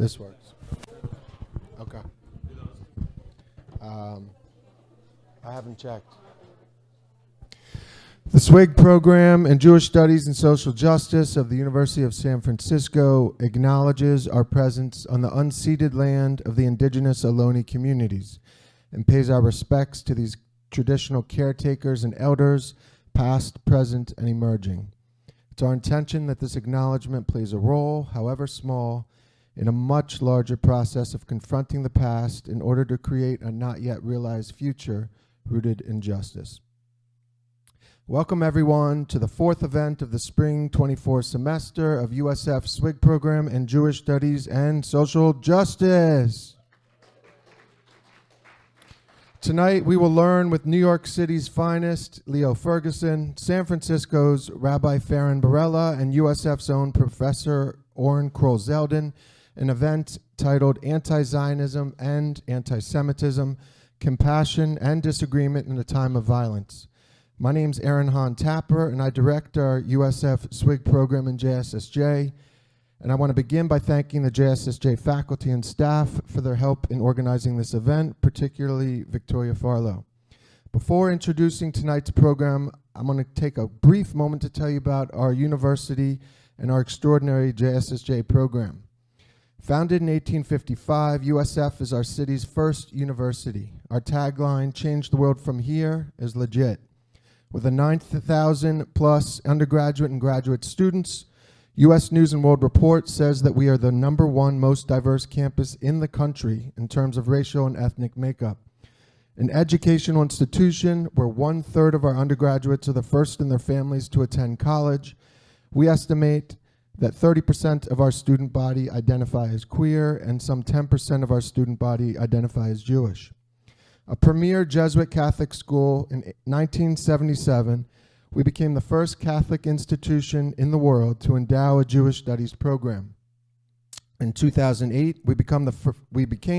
This works. Okay. I haven't checked. The SWIG program in Jewish Studies and Social Justice of the University of San Francisco acknowledges our presence on the unceded land of the indigenous Ohlone communities and pays our respects to these traditional caretakers and elders, past, present, and emerging. It's our intention that this acknowledgement plays a role, however small, in a much larger process of confronting the past in order to create a not yet realized future rooted in justice. Welcome everyone to the fourth event of the spring 24 semester of USF SWIG program in Jewish Studies and Social Justice. Tonight we will learn with New York City's finest, Leo Ferguson, San Francisco's Rabbi Faryn Borella, and USF's own Professor Oren Kroll-Zeldin, an event titled Anti-Zionism and Antisemitism, Compassion and Disagreement in a Time of Violence. My name's Aaron Hahn Tapper, and I direct our USF SWIG program in JSSJ. And I want to begin by thanking the JSSJ faculty and staff for their help in organizing this event, particularly Victoria Farlow. Before introducing tonight's program, I'm going to take a brief moment to tell you about our university and our extraordinary JSSJ program. Founded in 1855, USF is our city's first university. Our tagline, "Change the world from here," is legit. With a 9,000 plus undergraduate and graduate students, U.S. News & World Report says that we are the #1 most diverse campus in the country in terms of racial and ethnic makeup. An educational institution where 1/3 of our undergraduates are the first in their families to attend college. We estimate that 30% of our student body identify as queer and some 10% of our student body identify as Jewish. A premier Jesuit Catholic school in 1977, we became the first Catholic institution in the world to endow a Jewish studies program. In 2008, we became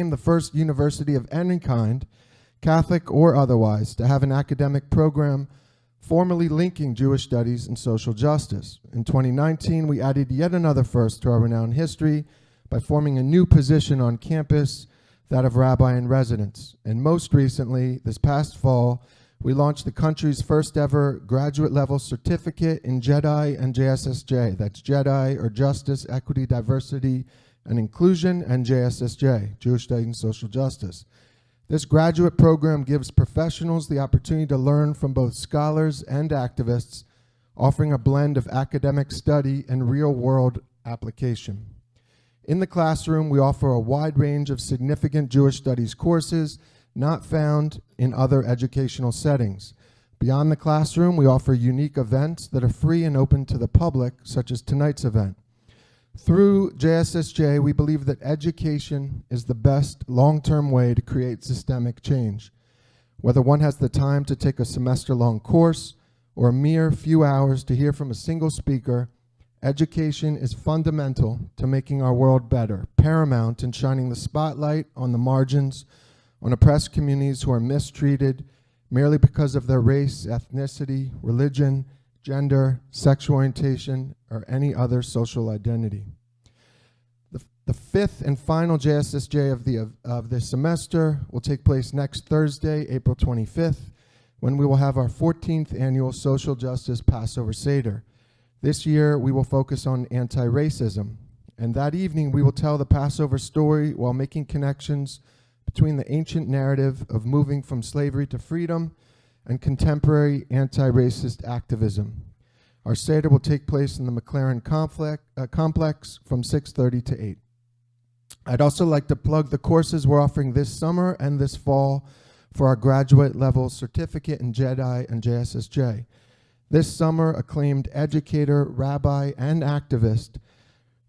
the first university of any kind, Catholic or otherwise, to have an academic program formally linking Jewish studies and social justice. In 2019, we added yet another first to our renowned history by forming a new position on campus, that of rabbi in residence. And most recently, this past fall, we launched the country's first ever graduate level certificate in JEDI and JSSJ. That's JEDI, or Justice, Equity, Diversity, and Inclusion, and JSSJ, Jewish Studies and Social Justice. This graduate program gives professionals the opportunity to learn from both scholars and activists, offering a blend of academic study and real-world application. In the classroom, we offer a wide range of significant Jewish studies courses not found in other educational settings. Beyond the classroom, we offer unique events that are free and open to the public, such as tonight's event. Through JSSJ, we believe that education is the best long-term way to create systemic change. Whether one has the time to take a semester-long course or a mere few hours to hear from a single speaker, education is fundamental to making our world better, paramount in shining the spotlight on the margins, on oppressed communities who are mistreated merely because of their race, ethnicity, religion, gender, sexual orientation, or any other social identity. The fifth and final JSSJ of this semester will take place next Thursday, April 25th, when we will have our 14th annual Social Justice Passover Seder. This year, we will focus on anti-racism, and that evening we will tell the Passover story while making connections between the ancient narrative of moving from slavery to freedom and contemporary anti-racist activism. Our Seder will take place in the McLaren complex from 6:30 to 8. I'd also like to plug the courses we're offering this summer and this fall for our graduate level certificate in JEDI and JSSJ. This summer, acclaimed educator, rabbi, and activist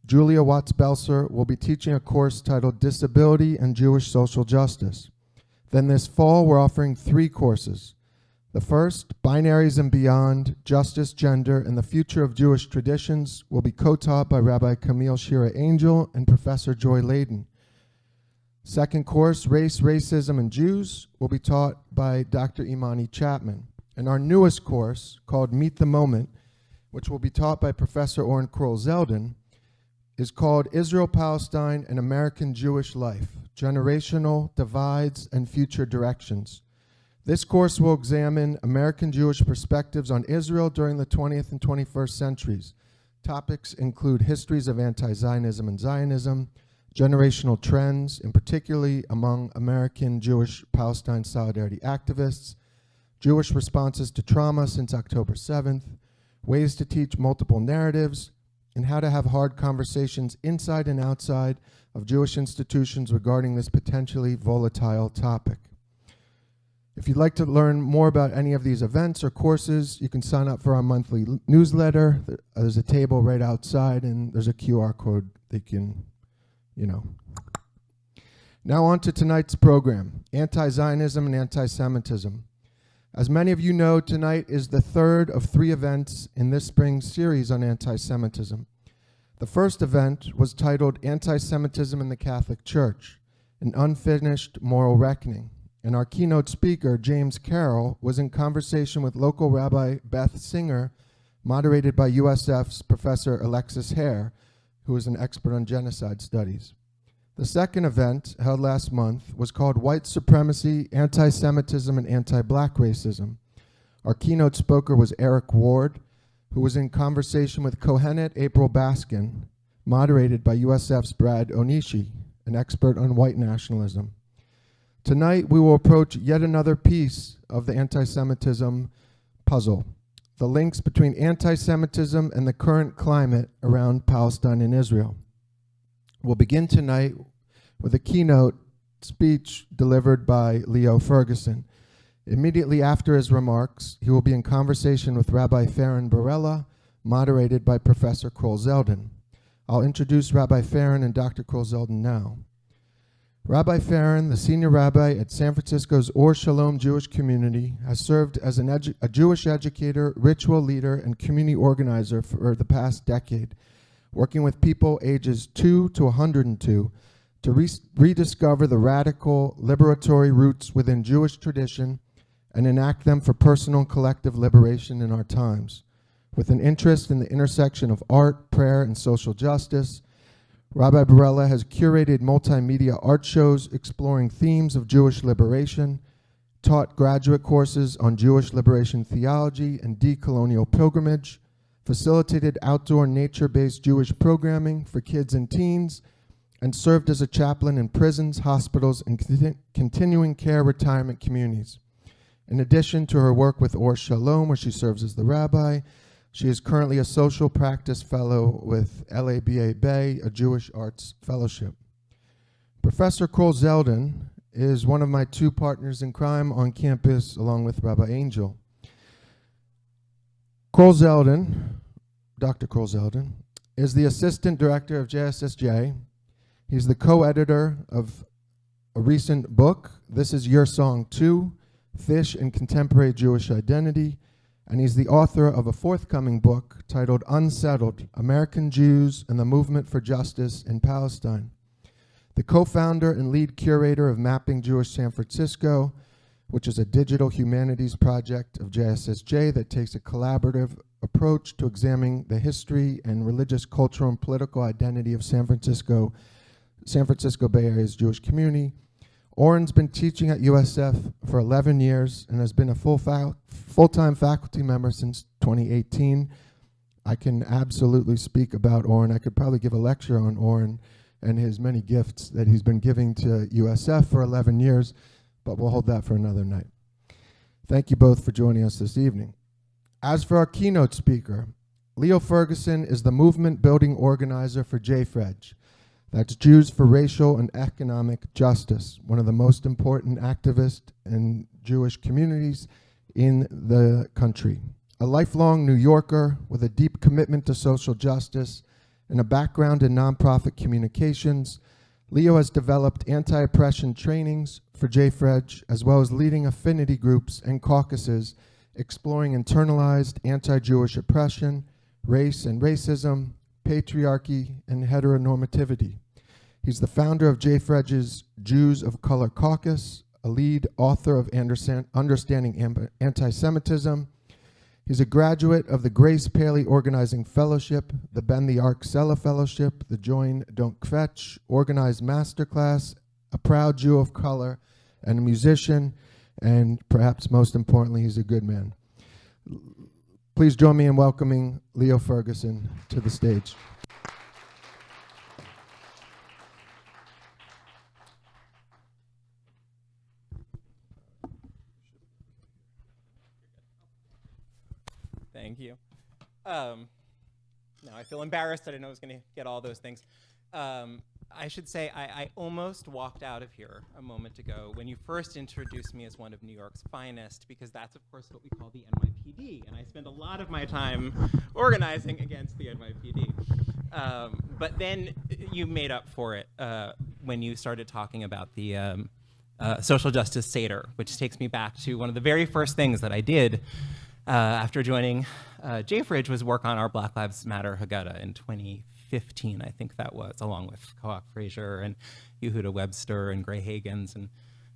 Julia Watts-Belser will be teaching a course titled Disability and Jewish Social Justice. Then this fall, we're offering 3 courses. The first, Binaries and Beyond, Justice, Gender, and the Future of Jewish Traditions, will be co-taught by Rabbi Camille Shira Angel and Professor Joy Layden. Second course, Race, Racism, and Jews, will be taught by Dr. Imani Chapman. And our newest course, called Meet the Moment, which will be taught by Professor Oren Kroll-Zeldin, is called Israel, Palestine, and American Jewish Life, Generational Divides and Future Directions. This course will examine American Jewish perspectives on Israel during the 20th and 21st centuries. Topics include histories of anti-Zionism and Zionism, generational trends, and particularly among American Jewish Palestine solidarity activists, Jewish responses to trauma since October 7th, ways to teach multiple narratives, and how to have hard conversations inside and outside of Jewish institutions regarding this potentially volatile topic. If you'd like to learn more about any of these events or courses, you can sign up for our monthly newsletter. There's a table right outside, and there's a QR code they can, Now on to tonight's program, Anti-Zionism and Antisemitism. As many of you know, tonight is the third of 3 events in this spring's series on anti-Semitism. The first event was titled Anti-Semitism in the Catholic Church, an unfinished moral reckoning. And our keynote speaker, James Carroll, was in conversation with local Rabbi Beth Singer, moderated by USF's Professor Alexis Hare, who is an expert on genocide studies. The second event, held last month, was called White Supremacy, Anti-Semitism, and Anti-Black Racism. Our keynote speaker was Eric Ward, who was in conversation with Kohenet April Baskin, moderated by USF's Brad Onishi, an expert on white nationalism. Tonight, we will approach yet another piece of the anti-Semitism puzzle, the links between anti-Semitism and the current climate around Palestine and Israel. We'll begin tonight with a keynote speech delivered by Leo Ferguson. Immediately after his remarks, he will be in conversation with Rabbi Faryn Borella, moderated by Professor Kroll-Zeldin. I'll introduce Rabbi Faryn and Dr. Kroll-Zeldin now. Rabbi Faryn, the senior rabbi at San Francisco's Or Shalom Jewish community, has served as a Jewish educator, ritual leader, and community organizer for the past decade, working with people ages 2 to 102 to rediscover the radical liberatory roots within Jewish tradition and enact them for personal and collective liberation in our times. With an interest in the intersection of art, prayer, and social justice, Rabbi Borella has curated multimedia art shows exploring themes of Jewish liberation, taught graduate courses on Jewish liberation theology and decolonial pilgrimage, facilitated outdoor nature-based Jewish programming for kids and teens, and served as a chaplain in prisons, hospitals, and continuing care retirement communities. In addition to her work with Or Shalom, where she serves as the rabbi, she is currently a social practice fellow with LABA Bay, a Jewish arts fellowship. Professor Kroll-Zeldin is one of my 2 partners in crime on campus, along with Rabbi Angel. Kroll-Zeldin, Dr. Kroll-Zeldin, is the assistant director of JSSJ. He's the co-editor of a recent book, This Is Your Song Too, Fish and Contemporary Jewish Identity, and he's the author of a forthcoming book titled Unsettled, American Jews and the Movement for Justice in Palestine. The co-founder and lead curator of Mapping Jewish San Francisco, which is a digital humanities project of JSSJ that takes a collaborative approach to examining the history and religious, cultural, and political identity of San Francisco Bay Area's Jewish community. Oren's been teaching at USF for 11 years and has been a full-time faculty member since 2018. I can absolutely speak about Oren. I could probably give a lecture on Oren and his many gifts that he's been giving to USF for 11 years, but we'll hold that for another night. Thank you both for joining us this evening. As for our keynote speaker, Leo Ferguson is the movement building organizer for JFREJ. That's Jews for Racial and Economic Justice, one of the most important activists in Jewish communities in the country. A lifelong New Yorker with a deep commitment to social justice and a background in nonprofit communications, Leo has developed anti-oppression trainings for JFREJ, as well as leading affinity groups and caucuses exploring internalized anti-Jewish oppression, race and racism, patriarchy, and heteronormativity. He's the founder of JFREJ's Jews of Color Caucus, a lead author of Understanding Anti-Semitism. He's a graduate of the Grace Paley Organizing Fellowship, the Ben the Ark Sella Fellowship, the Join Don't Kvetch Organized Masterclass, a proud Jew of color, and a musician, and perhaps most importantly, he's a good man. Please join me in welcoming Leo Ferguson to the stage. Thank you. Now I feel embarrassed. I didn't know I was going to get all those things. I should say I almost walked out of here a moment ago when you first introduced me as one of New York's finest, because that's, of course, what we call the NYPD. And I spend a lot of my time organizing against the NYPD. But then you made up for it when you started talking about the social justice Seder, which takes me back to one of the very first things that I did after joining JFREJ was work on our Black Lives Matter Haggadah in 2015, I think that was, along with Coach Frazier and Yehuda Webster and Gray Hagans,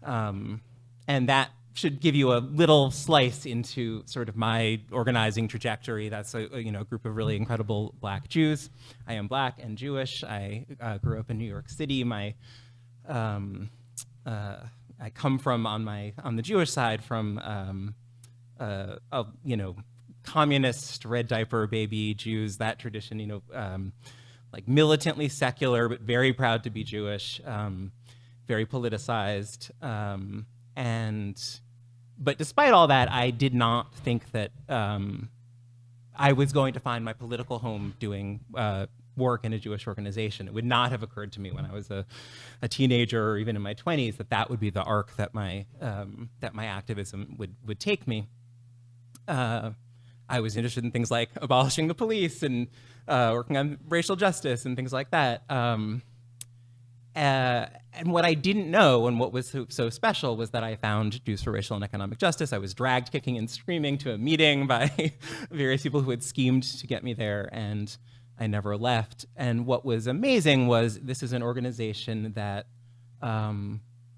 and that should give you a little slice into sort of my organizing trajectory. That's a group of really incredible Black Jews. I am Black and Jewish. I grew up in New York City. I come from on the Jewish side from communist red diaper baby Jews, that tradition, like militantly secular, but very proud to be Jewish, very politicized. But despite all that, I did not think that I was going to find my political home doing work in a Jewish organization. It would not have occurred to me when I was a teenager or even in my 20s that would be the arc that my activism would take me. I was interested in things like abolishing the police and working on racial justice and things like that. And what I didn't know and what was so special was that I found Jews for Racial and Economic Justice. I was dragged kicking and screaming to a meeting by various people who had schemed to get me there, and I never left. And what was amazing was this is an organization that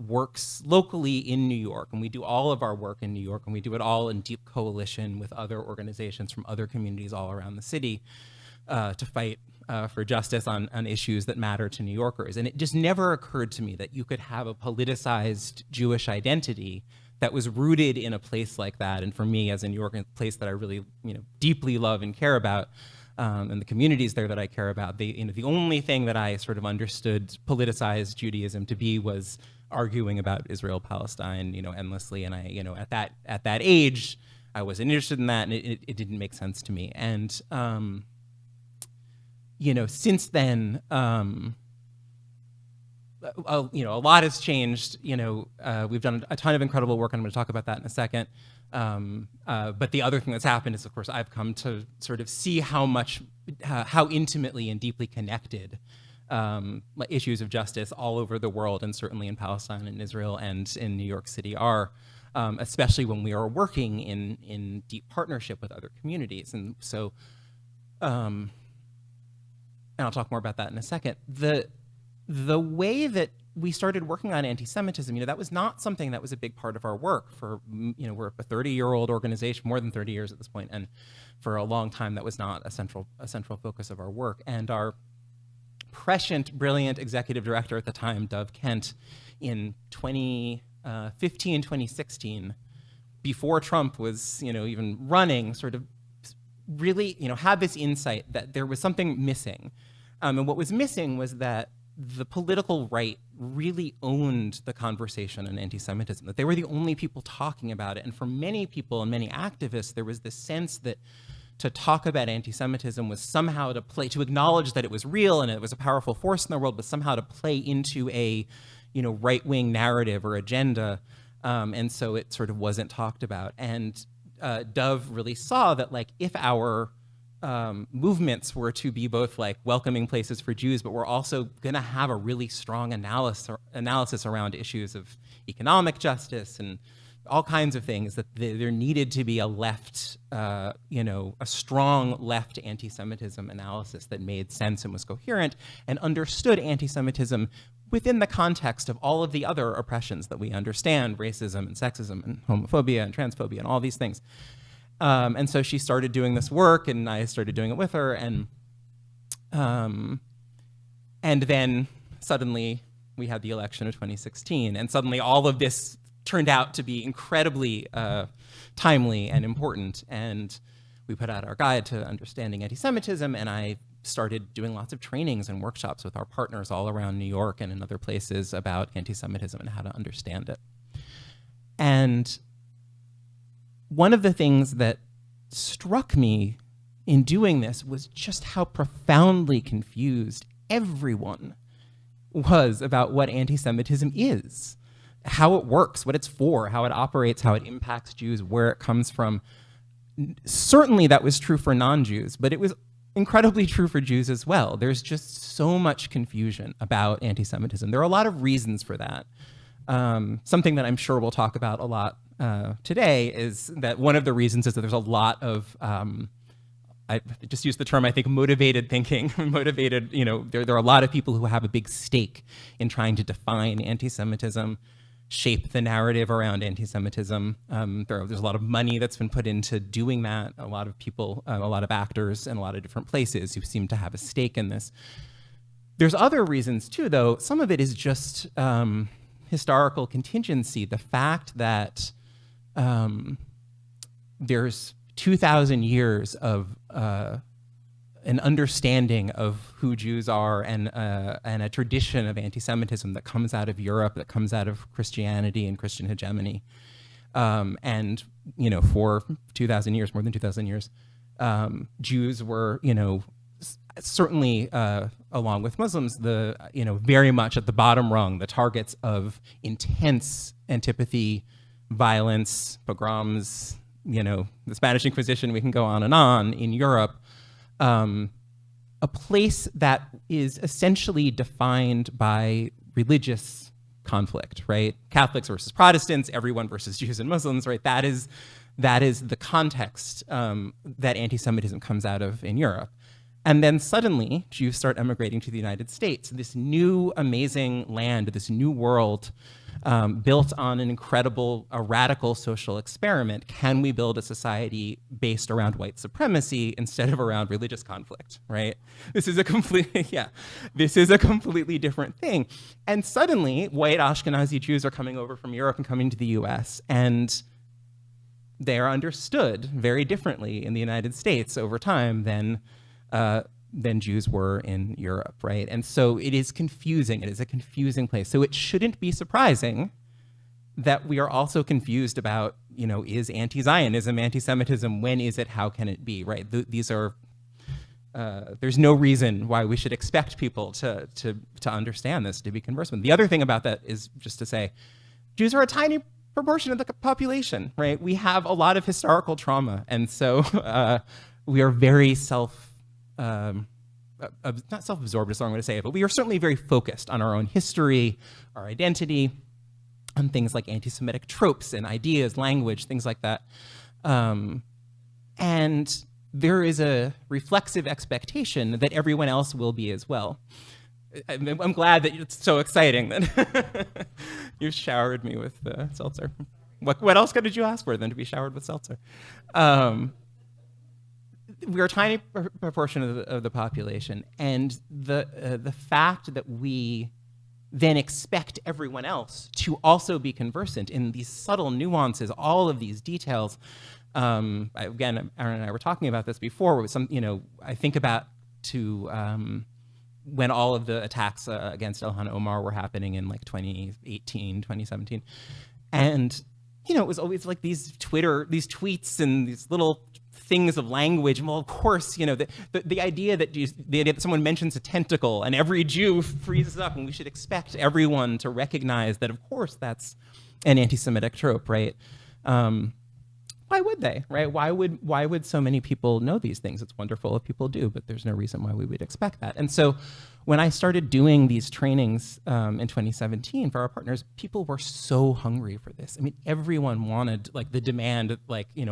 works locally in New York, and we do all of our work in New York, and we do it all in deep coalition with other organizations from other communities all around the city to fight for justice on issues that matter to New Yorkers. And it just never occurred to me that you could have a politicized Jewish identity that was rooted in a place like that, and for me as a New York, a place that I really deeply love and care about, and the communities there that I care about. The only thing that I sort of understood politicized Judaism to be was arguing about Israel-Palestine, endlessly. And I, at that age, I wasn't interested in that, and it didn't make sense to me. And, since then, a lot has changed. We've done a ton of incredible work, and I'm going to talk about that in a second. But the other thing that's happened is, of course, I've come to sort of see how intimately and deeply connected issues of justice all over the world, and certainly in Palestine and Israel and in New York City are, especially when we are working in deep partnership with other communities. And so, and I'll talk more about that in a second. The way that we started working on anti-Semitism, that was not something that was a big part of our work. For we're a 30-year-old organization, more than 30 years at this point, and for a long time that was not a central focus of our work. And our prescient, brilliant executive director at the time, Dov Kent, in 2015, 2016, before Trump was even running, sort of really had this insight that there was something missing. And what was missing was that the political right really owned the conversation on anti-Semitism, that they were the only people talking about it. And for many people and many activists, there was this sense that to talk about anti-Semitism was somehow to acknowledge that it was real and it was a powerful force in the world, but somehow to play into a right-wing narrative or agenda. And so it sort of wasn't talked about. And Dov really saw that, if our movements were to be both welcoming places for Jews, but we're also going to have a really strong analysis around issues of economic justice and all kinds of things, that there needed to be a left, a strong left anti-Semitism analysis that made sense and was coherent and understood anti-Semitism within the context of all of the other oppressions that we understand, racism and sexism and homophobia and transphobia and all these things. And so she started doing this work, and I started doing it with her, and then suddenly we had the election of 2016, and suddenly all of this turned out to be incredibly timely and important. And we put out our guide to understanding anti-Semitism, and I started doing lots of trainings and workshops with our partners all around New York and in other places about anti-Semitism and how to understand it. And one of the things that struck me in doing this was just how profoundly confused everyone was about what anti-Semitism is, how it works, what it's for, how it operates, how it impacts Jews, where it comes from. Certainly that was true for non-Jews, but it was incredibly true for Jews as well. There's just so much confusion about anti-Semitism. There are a lot of reasons for that. Something that I'm sure we'll talk about a lot today is that one of the reasons is that there's a lot of, I just use the term, I think, motivated thinking. Motivated, there are a lot of people who have a big stake in trying to define anti-Semitism, shape the narrative around anti-Semitism. There's a lot of money that's been put into doing that. A lot of people, a lot of actors in a lot of different places who seem to have a stake in this. There's other reasons too, though. Some of it is just historical contingency. The fact that there's 2,000 years of an understanding of who Jews are and a tradition of anti-Semitism that comes out of Europe, that comes out of Christianity and Christian hegemony. And, for 2,000 years, more than 2,000 years, Jews were, certainly along with Muslims, very much at the bottom rung, the targets of intense antipathy, violence, pogroms, the Spanish Inquisition, we can go on in Europe. A place that is essentially defined by religious conflict, right? Catholics versus Protestants, everyone versus Jews and Muslims, right? That is the context that anti-Semitism comes out of in Europe. And then suddenly, Jews start emigrating to the United States, this new amazing land, this new world built on an incredible, a radical social experiment. Can we build a society based around white supremacy instead of around religious conflict, right? This is a completely different thing. And suddenly, white Ashkenazi Jews are coming over from Europe and coming to the US, and they are understood very differently in the United States over time than Jews were in Europe, right? And so it is confusing. It is a confusing place. So it shouldn't be surprising that we are also confused about, is anti-Zionism, anti-Semitism, when is it, how can it be, right? These are, there's no reason why we should expect people to understand this, to be conversant with. The other thing about that is just to say, Jews are a tiny proportion of the population, right? We have a lot of historical trauma, and so we are very not self-absorbed is the wrong way to say it, but we are certainly very focused on our own history, our identity, on things like anti-Semitic tropes and ideas, language, things like that. And there is a reflexive expectation that everyone else will be as well. I'm glad that it's so exciting that you showered me with seltzer. What else did you ask for than to be showered with seltzer? We're a tiny proportion of the population, and the fact that we then expect everyone else to also be conversant in these subtle nuances, all of these details. Again, Aaron and I were talking about this before. I think about when all of the attacks against Ilhan Omar were happening in like 2018, 2017, and it was always like these tweets and these little things of language. Well, of course, the idea that someone mentions a tentacle and every Jew freezes up, and we should expect everyone to recognize that, of course, that's an anti-Semitic trope, right? Why would they, right? Why would so many people know these things? It's wonderful if people do, but there's no reason why we would expect that. And so when I started doing these trainings in 2017 for our partners, people were so hungry for this. I mean, everyone wanted, the demand,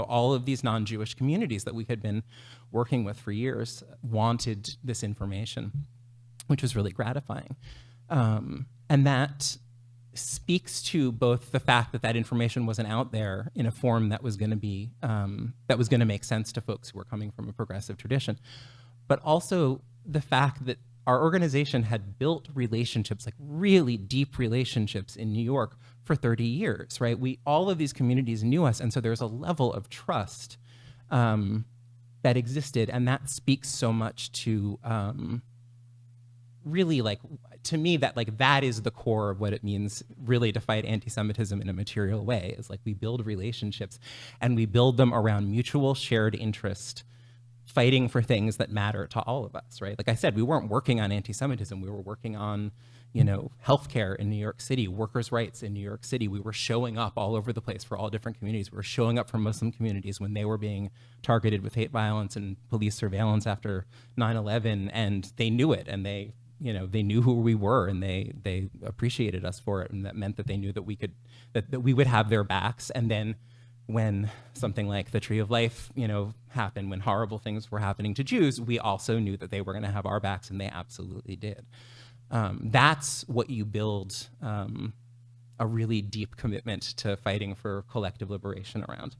all of these non-Jewish communities that we had been working with for years wanted this information, which was really gratifying. And that speaks to both the fact that that information wasn't out there in a form that was going to be that was going to make sense to folks who were coming from a progressive tradition, but also the fact that our organization had built relationships, like really deep relationships in New York for 30 years, right? All of these communities knew us, and so there's a level of trust that existed, and that speaks so much to really, like, to me, that is the core of what it means really to fight anti-Semitism in a material way, is like we build relationships and we build them around mutual shared interest, fighting for things that matter to all of us, right? Like I said, we weren't working on anti-Semitism, we were working on, healthcare in New York City, workers' rights in New York City. We were showing up all over the place for all different communities. We were showing up for Muslim communities when they were being targeted with hate violence and police surveillance after 9/11, and they knew it, and they knew who we were, and they appreciated us for it, and that meant that they knew that we would have their backs. And then when something like the Tree of Life, happened, when horrible things were happening to Jews, we also knew that they were going to have our backs, and they absolutely did. That's what you build a really deep commitment to fighting for collective liberation around.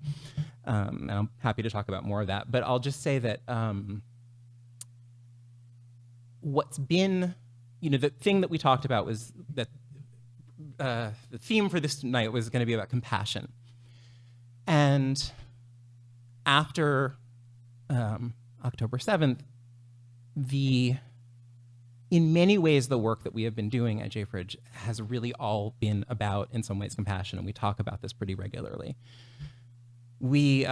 And I'm happy to talk about more of that, but I'll just say that what's been, the thing that we talked about was that the theme for this night was going to be about compassion. And after October 7th, in many ways, the work that we have been doing at JFREJ has really all been about, in some ways, compassion, and we talk about this pretty regularly. We,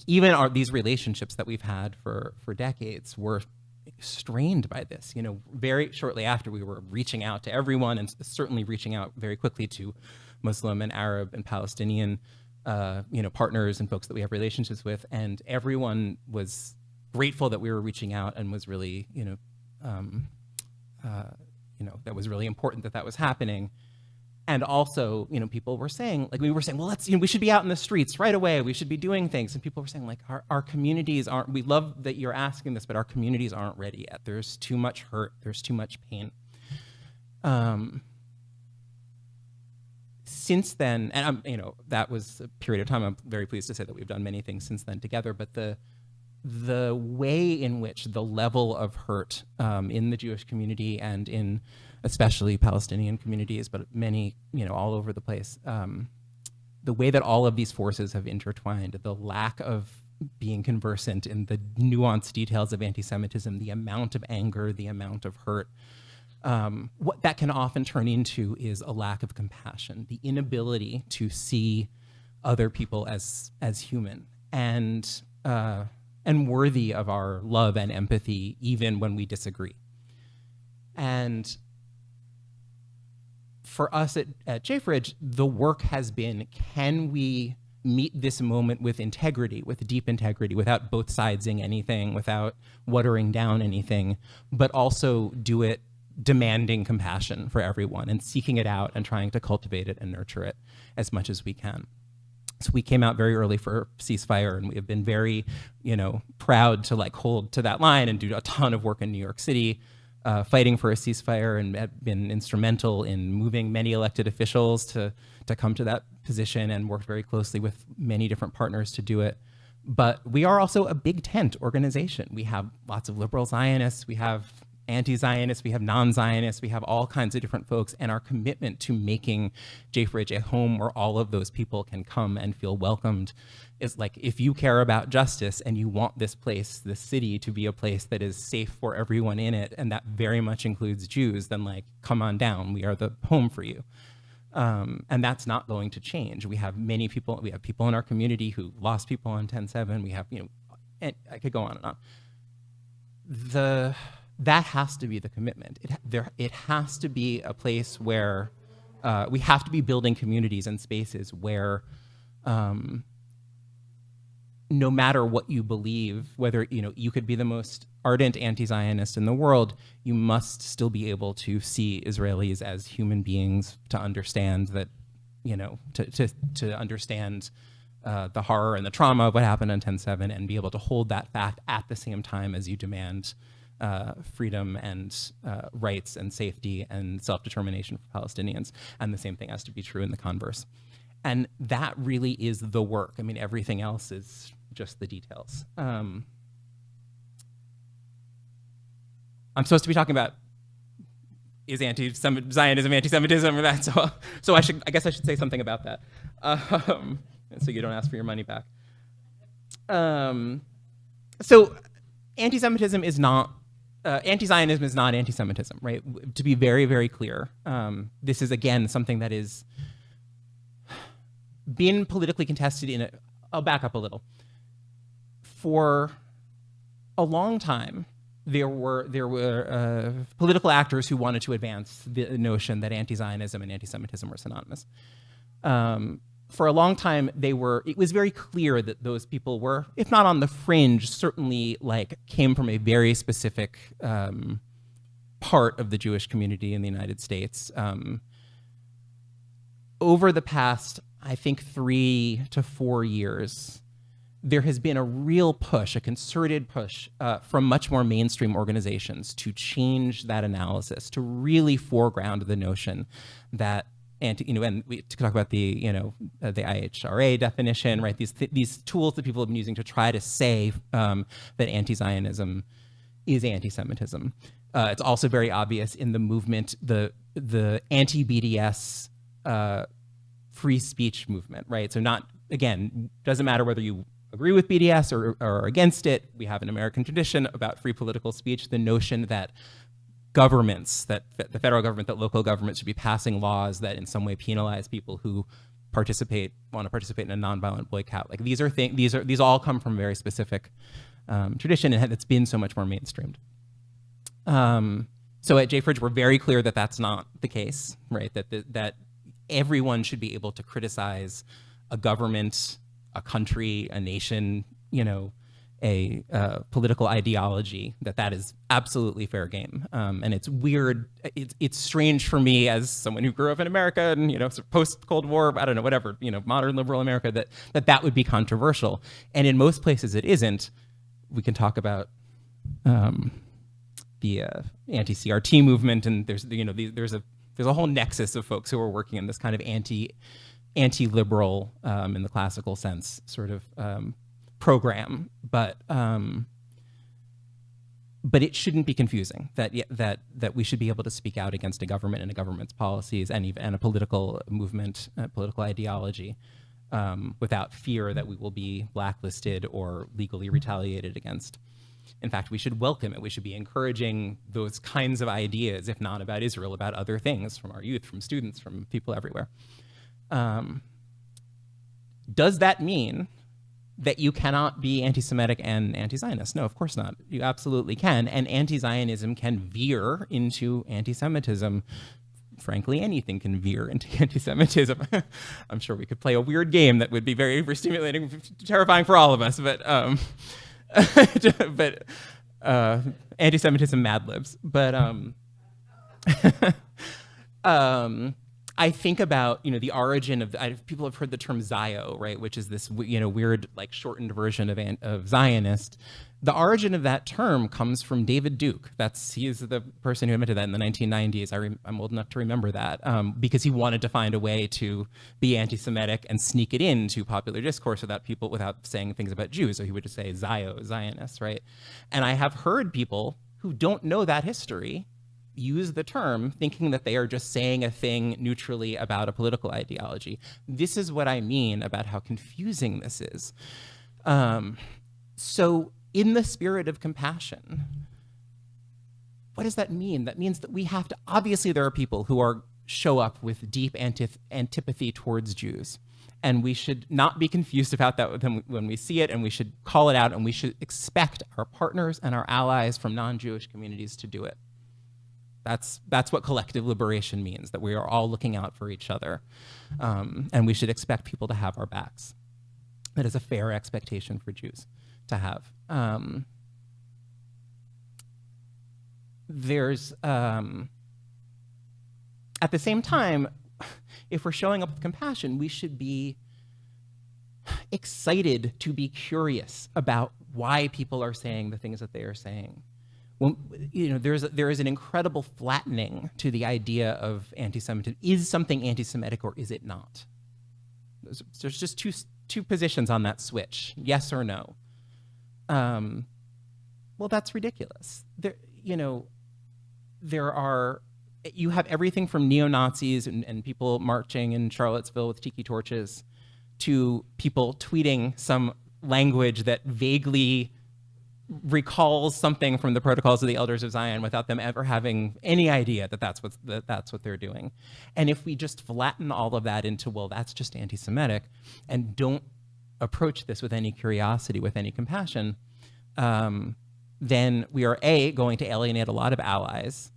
even these relationships that we've had for decades were strained by this. Very shortly after, we were reaching out to everyone, and certainly reaching out very quickly to Muslim and Arab and Palestinian partners and folks that we have relationships with, and everyone was grateful that we were reaching out and was really, that was really important that was happening. And also, people were saying, we were saying, well, we should be out in the streets right away. We should be doing things. And people were saying, our communities aren't, we love that you're asking this, but our communities aren't ready yet. There's too much hurt. There's too much pain. Since then, and that was a period of time. I'm very pleased to say that we've done many things since then together, but the way in which the level of hurt in the Jewish community and in especially Palestinian communities, but many, all over the place, the way that all of these forces have intertwined, the lack of being conversant in the nuanced details of anti-Semitism, the amount of anger, the amount of hurt, what that can often turn into is a lack of compassion, the inability to see other people as human and worthy of our love and empathy, even when we disagree. And for us at JFREJ, the work has been, can we meet this moment with integrity, with deep integrity, without both sidesing anything, without watering down anything, but also do it demanding compassion for everyone and seeking it out and trying to cultivate it and nurture it as much as we can. So we came out very early for ceasefire, and we have been very, proud to hold to that line and do a ton of work in New York City, fighting for a ceasefire, and have been instrumental in moving many elected officials to come to that position, and worked very closely with many different partners to do it. But we are also a big tent organization. We have lots of liberal Zionists, we have anti-Zionists, we have non-Zionists, we have all kinds of different folks, and our commitment to making JFREJ a home where all of those people can come and feel welcomed is if you care about justice and you want this place, this city, to be a place that is safe for everyone in it, and that very much includes Jews, then come on down, we are the home for you. And that's not going to change. We have many people, we have people in our community who lost people on 10/7, we have, and I could go on and on. That has to be the commitment. It has to be a place where we have to be building communities and spaces where no matter what you believe, whether you could be the most ardent anti-Zionist in the world, you must still be able to see Israelis as human beings, to understand that, to understand the horror and the trauma of what happened on 10/7, and be able to hold that fact at the same time as you demand freedom and rights and safety and self-determination for Palestinians. And the same thing has to be true in the converse. And that really is the work. I mean, everything else is just the details. I'm supposed to be talking about is anti-Zionism, anti-Semitism, or that? So I guess I should say something about that, so you don't ask for your money back. So anti-Semitism is not, anti-Zionism is not anti-Semitism, right? To be very, very clear, this is again something that is been politically contested in I'll back up a little. For a long time, there were political actors who wanted to advance the notion that anti-Zionism and anti-Semitism were synonymous. For a long time, it was very clear that those people were, if not on the fringe, certainly came from a very specific part of the Jewish community in the United States. Over the past, I think, 3 to 4 years, there has been a real push, a concerted push from much more mainstream organizations to change that analysis, to really foreground the notion that and we talk about the IHRA definition, right? These tools that people have been using to try to say that anti-Zionism is anti-Semitism. It's also very obvious in the movement, the anti-BDS free speech movement, right? So doesn't matter whether you agree with BDS or against it. We have an American tradition about free political speech, the notion that governments, that the federal government, that local governments should be passing laws that in some way penalize people who want to participate in a nonviolent boycott. These all come from a very specific tradition, and it's been so much more mainstreamed. So at JFREJ, we're very clear that that's not the case, right? That everyone should be able to criticize a government, a country, a nation, a political ideology, that is absolutely fair game. And it's weird, it's strange for me as someone who grew up in America and, post-Cold War, I don't know, whatever, modern liberal America, that would be controversial. And in most places it isn't. We can talk about the anti-CRT movement, and there's a whole nexus of folks who are working in this kind of anti-liberal, in the classical sense, sort of program, but it shouldn't be confusing that we should be able to speak out against a government and a government's policies and a political movement, a political ideology, without fear that we will be blacklisted or legally retaliated against. In fact, we should welcome it. We should be encouraging those kinds of ideas, if not about Israel, about other things, from our youth, from students, from people everywhere. Does that mean that you cannot be anti-Semitic and anti-Zionist? No, of course not. You absolutely can. And anti-Zionism can veer into anti-Semitism. Frankly, anything can veer into anti-Semitism. I'm sure we could play a weird game that would be very, very stimulating, terrifying for all of us, but anti-Semitism Mad Libs. But I think about, the origin of, people have heard the term Zio, right, which is this, weird, shortened version of Zionist. The origin of that term comes from David Duke. He is the person who invented that in the 1990s. I'm old enough to remember that, because he wanted to find a way to be anti-Semitic and sneak it into popular discourse without saying things about Jews. So he would just say Zionist, right? And I have heard people who don't know that history use the term thinking that they are just saying a thing neutrally about a political ideology. This is what I mean about how confusing this is. So in the spirit of compassion, what does that mean? That means that we have to, obviously there are people who show up with deep antipathy towards Jews. And we should not be confused about that when we see it, and we should call it out, and we should expect our partners and our allies from non-Jewish communities to do it. That's what collective liberation means, that we are all looking out for each other. And we should expect people to have our backs. That is a fair expectation for Jews to have. At the same time, if we're showing up with compassion, we should be excited to be curious about why people are saying the things that they are saying. Well, there is an incredible flattening to the idea of anti-Semitism. Is something anti-Semitic or is it not? There's just two positions on that switch, yes or no. Well, that's ridiculous. You have everything from neo-Nazis and people marching in Charlottesville with tiki torches to people tweeting some language that vaguely recalls something from the Protocols of the Elders of Zion without them ever having any idea that that's what they're doing. And if we just flatten all of that into, well, that's just anti-Semitic, and don't approach this with any curiosity, with any compassion, then we are going to alienate a lot of allies,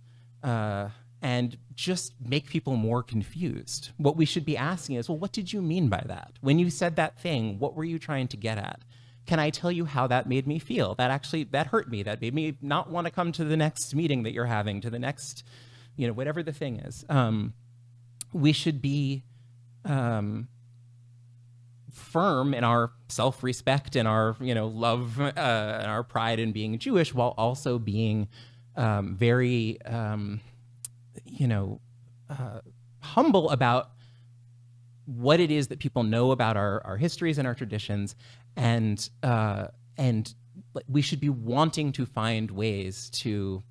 and just make people more confused. What we should be asking is, well, what did you mean by that? When you said that thing, what were you trying to get at? Can I tell you how that made me feel? That hurt me. That made me not want to come to the next meeting that you're having, to the next, whatever the thing is. We should be firm in our self-respect and our, love and our pride in being Jewish, while also being very, humble about what it is that people know about our histories and our traditions, and we should be wanting to find ways to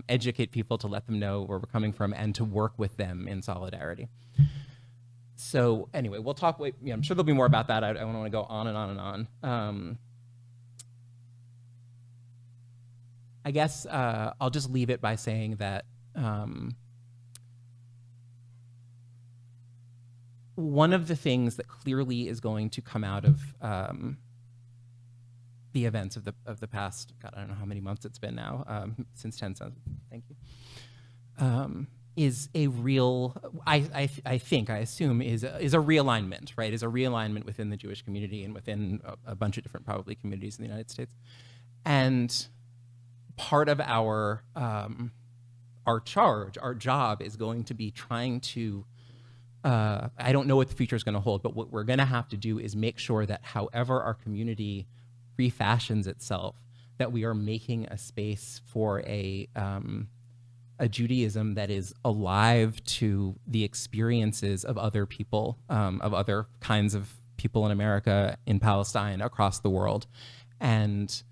educate people, to let them know where we're coming from, and to work with them in solidarity. So anyway, we'll talk. I'm sure there'll be more about that. I don't want to go on and on and on. I guess I'll just leave it by saying that one of the things that clearly is going to come out of the events of the past, God, I don't know how many months it's been now, since 10 cents, thank you, is a real, I assume is a realignment, right? Is a realignment within the Jewish community and within a bunch of different, probably, communities in the United States. And part of our job is going to be trying to, I don't know what the future is going to hold, but what we're going to have to do is make sure that however our community refashions itself, that we are making a space for a Judaism that is alive to the experiences of other people, of other kinds of people in America, in Palestine, across the world, and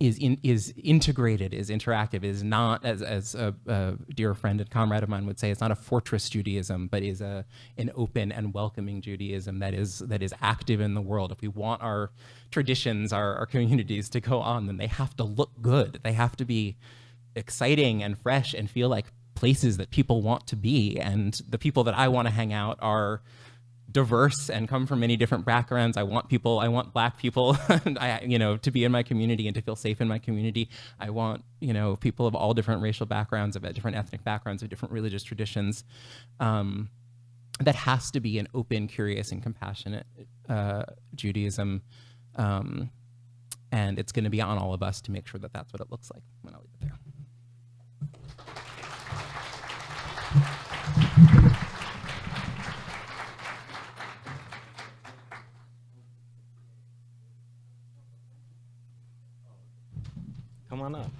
is integrated, is interactive, is not, as a dear friend and comrade of mine would say, it's not a fortress Judaism, but is an open and welcoming Judaism that is active in the world. If we want our traditions, our communities to go on, then they have to look good. They have to be exciting and fresh and feel like places that people want to be. And the people that I want to hang out are diverse and come from many different backgrounds. I want Black people to be in my community and to feel safe in my community. I want, people of all different racial backgrounds, of different ethnic backgrounds, of different religious traditions. That has to be an open, curious, and compassionate Judaism. And it's going to be on all of us to make sure that that's what it looks like. And I'll leave it there. Come on up.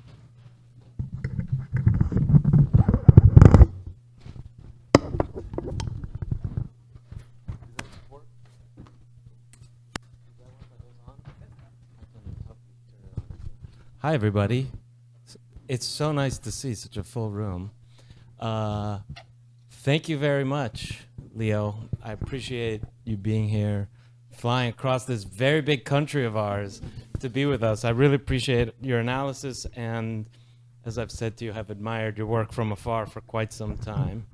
Hi, everybody. It's so nice to see such a full room. Thank you very much, Leo. I appreciate you being here, flying across this very big country of ours to be with us. I really appreciate your analysis, and as I've said to you, have admired your work from afar for quite some time.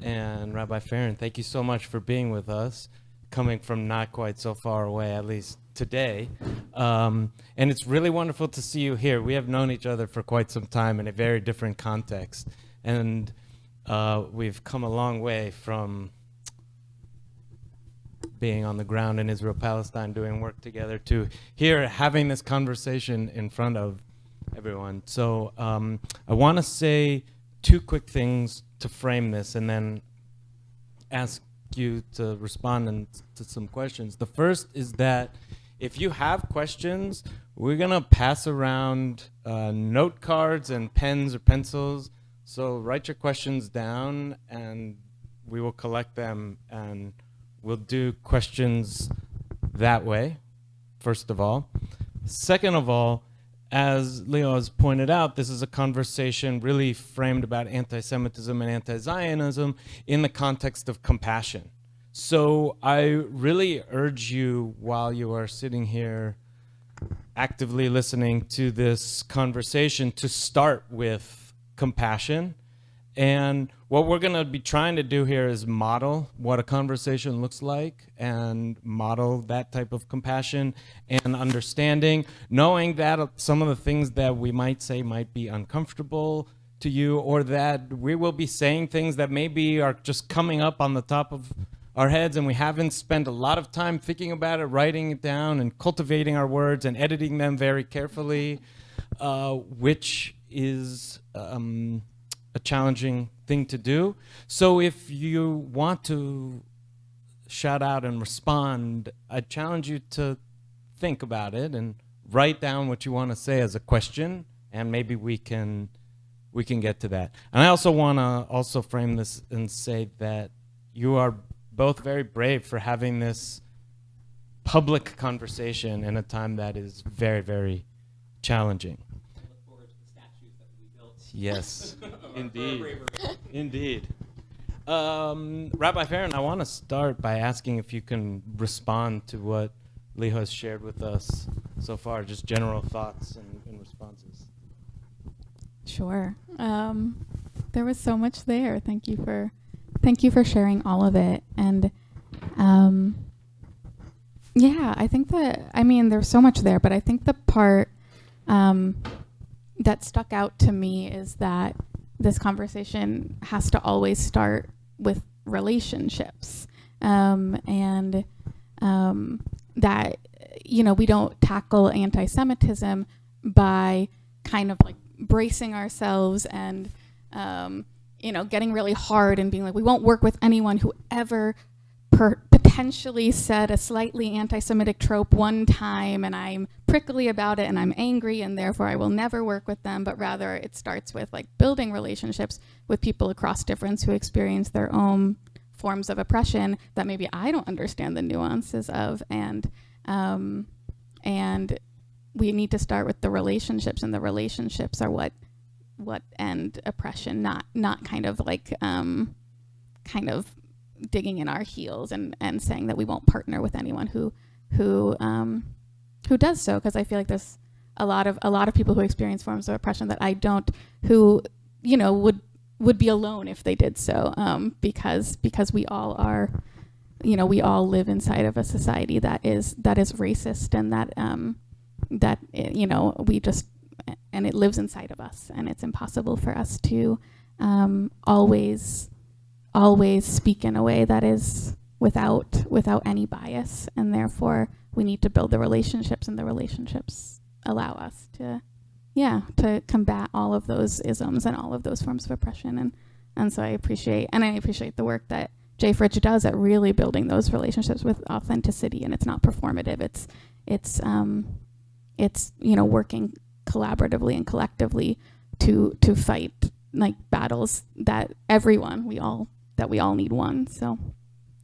And Rabbi Faryn, thank you so much for being with us, coming from not quite so far away, at least today. And it's really wonderful to see you here. We have known each other for quite some time in a very different context. And we've come a long way from being on the ground in Israel, Palestine, doing work together, to here having this conversation in front of everyone. So I want to say two quick things to frame this and then ask you to respond to some questions. The first is that if you have questions, we're going to pass around note cards and pens or pencils. So write your questions down, and we will collect them, and we'll do questions that way, first of all. Second of all, as Leo has pointed out, this is a conversation really framed about anti-Semitism and anti-Zionism in the context of compassion. So I really urge you, while you are sitting here actively listening to this conversation, to start with compassion. And what we're going to be trying to do here is model what a conversation looks like, and model that type of compassion and understanding, knowing that some of the things that we might say might be uncomfortable to you, or that we will be saying things that maybe are just coming up on the top of our heads, and we haven't spent a lot of time thinking about it, writing it down, and cultivating our words and editing them very carefully, which is a challenging thing to do. So if you want to shout out and respond, I challenge you to think about it and write down what you want to say as a question, and maybe we can get to that. And I also want to frame this and say that you are both very brave for having this public conversation in a time that is very, very challenging. I look forward to the statues that we built. Yes, indeed. Indeed. Rabbi Faryn, I want to start by asking if you can respond to what Leo has shared with us so far, just general thoughts and responses. Sure. There was so much there. Thank you for sharing all of it. And yeah, I think there's so much there, but I think the part that stuck out to me is that this conversation has to always start with relationships, and that, we don't tackle anti-Semitism by kind of like bracing ourselves and getting really hard and being like, we won't work with anyone who ever potentially said a slightly anti-Semitic trope one time, and I'm prickly about it and I'm angry and therefore I will never work with them. But rather it starts with like building relationships with people across difference who experience their own forms of oppression that maybe I don't understand the nuances of, and we need to start with the relationships, and the relationships are what end oppression, not kind of like digging in our heels and saying that we won't partner with anyone who does so, because I feel like there's a lot of people who experience forms of oppression that I don't, who would be alone if they did so, because we all are, we all live inside of a society that is racist, and that we just, and it lives inside of us, and it's impossible for us to always speak in a way that is without any bias, and therefore we need to build the relationships, and the relationships allow us to combat all of those isms and all of those forms of oppression, and so I appreciate the work that JFREJ does at really building those relationships with authenticity, and it's not performative. It's working collaboratively and collectively to fight like battles that we all need won. So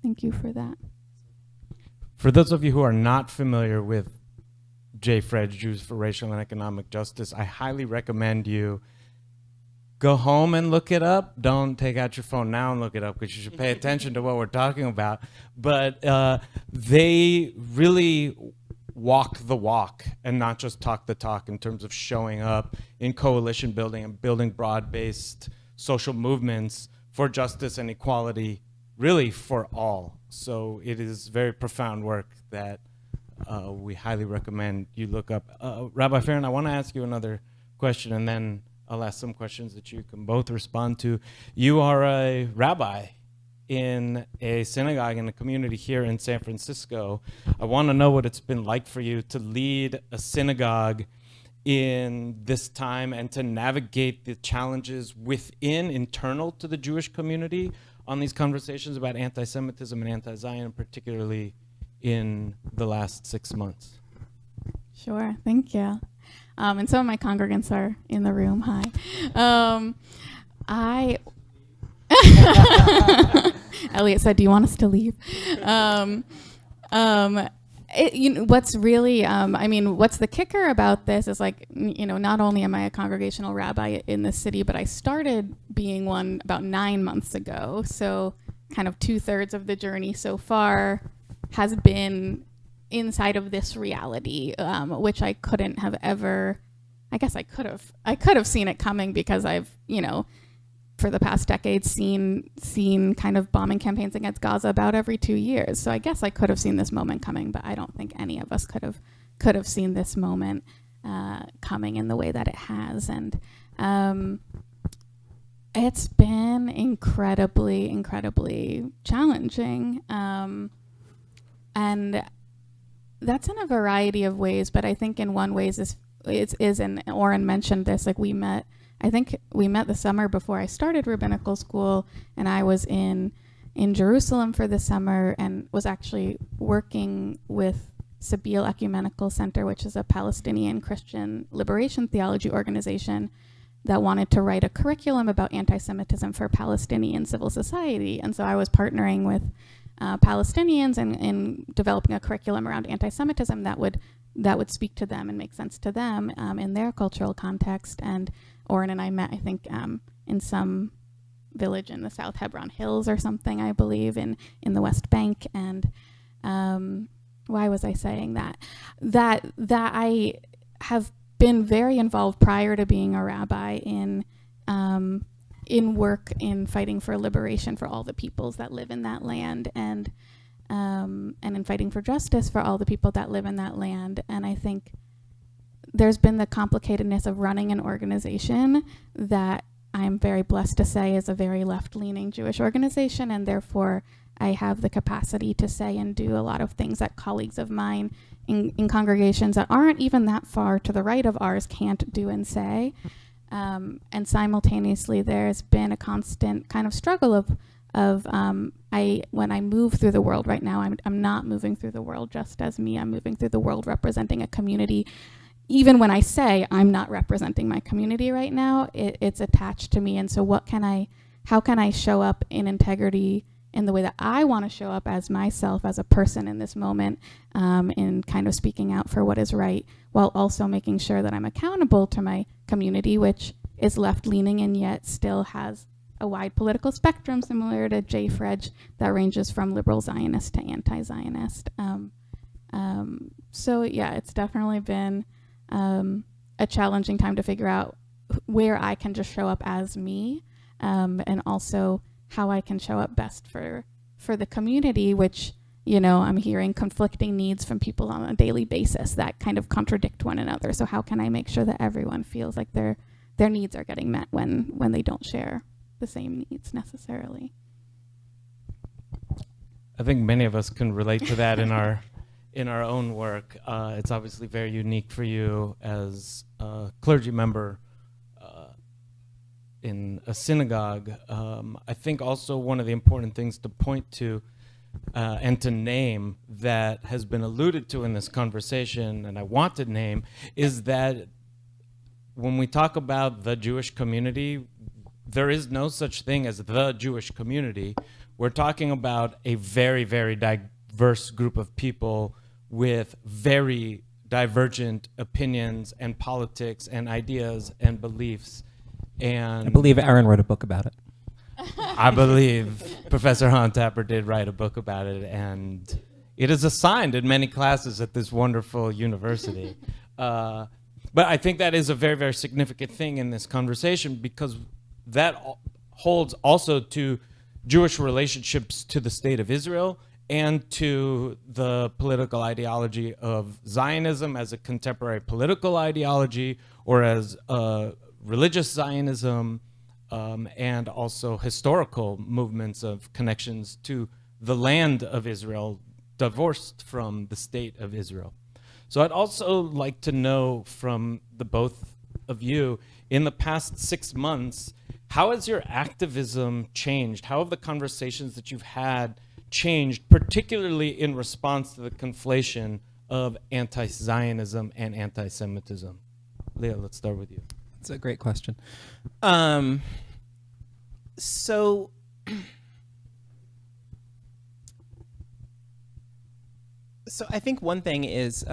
thank you for that. For those of you who are not familiar with JFREJ, Jews for Racial and Economic Justice, I highly recommend you go home and look it up. Don't take out your phone now and look it up, because you should pay attention to what we're talking about. But they really walk the walk and not just talk the talk in terms of showing up in coalition building and building broad-based social movements for justice and equality, really for all. So it is very profound work that we highly recommend you look up. Rabbi Faryn, I want to ask you another question, and then I'll ask some questions that you can both respond to. You are a rabbi in a synagogue in a community here in San Francisco. I want to know what it's been like for you to lead a synagogue in this time and to navigate the challenges internal to the Jewish community on these conversations about anti-Semitism and anti-Zion, particularly in the last 6 months. Sure, thank you. And some of my congregants are in the room. Hi. Elliot said, "Do you want us to leave?" What's really, what's the kicker about this is not only am I a congregational rabbi in this city, but I started being one about 9 months ago. So kind of 2/3 of the journey so far has been inside of this reality, which I couldn't have ever, I guess I could have seen it coming because I've, for the past decade seen kind of bombing campaigns against Gaza about every 2 years. So I guess I could have seen this moment coming, but I don't think any of us could have seen this moment coming in the way that it has. And it's been incredibly, incredibly challenging. And that's in a variety of ways, but I think in one ways is and Oren mentioned this, I think we met the summer before I started rabbinical school, and I was in Jerusalem for the summer and was actually working with Sabeel Ecumenical Center, which is a Palestinian Christian liberation theology organization that wanted to write a curriculum about anti-Semitism for Palestinian civil society. And so I was partnering with Palestinians in developing a curriculum around anti-Semitism that would speak to them and make sense to them in their cultural context. And Oren and I met, I think, in some village in the South Hebron Hills or something, I believe, in the West Bank. And why was I saying that? That I have been very involved prior to being a rabbi in work in fighting for liberation for all the peoples that live in that land, and in fighting for justice for all the people that live in that land. And I think there's been the complicatedness of running an organization that I'm very blessed to say is a very left-leaning Jewish organization, and therefore I have the capacity to say and do a lot of things that colleagues of mine in congregations that aren't even that far to the right of ours can't do and say. And simultaneously, there's been a constant kind of struggle of when I move through the world right now, I'm not moving through the world just as me. I'm moving through the world representing a community. Even when I say I'm not representing my community right now, it's attached to me. And so how can I show up in integrity in the way that I want to show up as myself, as a person in this moment, in kind of speaking out for what is right, while also making sure that I'm accountable to my community, which is left-leaning and yet still has a wide political spectrum similar to JFREJ that ranges from liberal Zionist to anti-Zionist. So yeah, it's definitely been a challenging time to figure out where I can just show up as me, and also how I can show up best for the community, which, I'm hearing conflicting needs from people on a daily basis that kind of contradict one another. So how can I make sure that everyone feels like their needs are getting met when they don't share the same needs necessarily? I think many of us can relate to that in our own work. It's obviously very unique for you as a clergy member in a synagogue. I think also one of the important things to point to and to name that has been alluded to in this conversation, and I want to name, is that when we talk about the Jewish community, there is no such thing as the Jewish community. We're talking about a very, very diverse group of people with very divergent opinions and politics and ideas and beliefs. And I believe Aaron wrote a book about it. I believe Professor Hontapper did write a book about it, and it is assigned in many classes at this wonderful university. But I think that is a very, very significant thing in this conversation, because that holds also to Jewish relationships to the state of Israel and to the political ideology of Zionism as a contemporary political ideology, or as religious Zionism, and also historical movements of connections to the land of Israel, divorced from the state of Israel. So I'd also like to know from the both of you, in the past 6 months, how has your activism changed? How have the conversations that you've had changed, particularly in response to the conflation of anti-Zionism and anti-Semitism? Leo, let's start with you. That's a great question. So I think one thing is,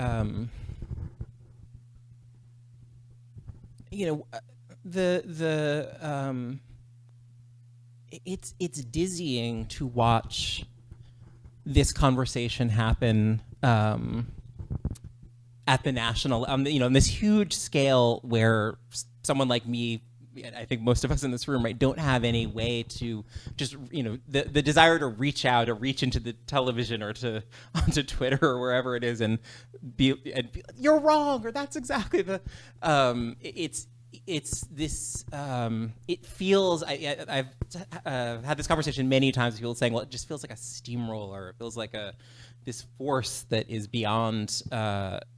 it's dizzying to watch this conversation happen at the national, on this huge scale where someone like me, I think most of us in this room, right, don't have any way to just, the desire to reach out or reach into the television or onto Twitter or wherever it is and be you're wrong, or that's exactly the, it's this, it feels, I've had this conversation many times with people saying, well, it just feels like a steamroller. It feels like this force that is beyond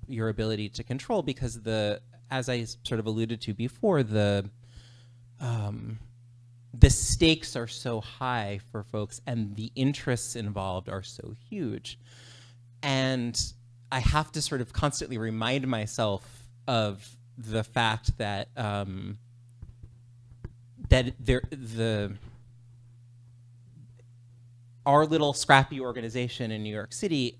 your ability to control, because as I sort of alluded to before, the stakes are so high for folks and the interests involved are so huge. And I have to sort of constantly remind myself of the fact that our little scrappy organization in New York City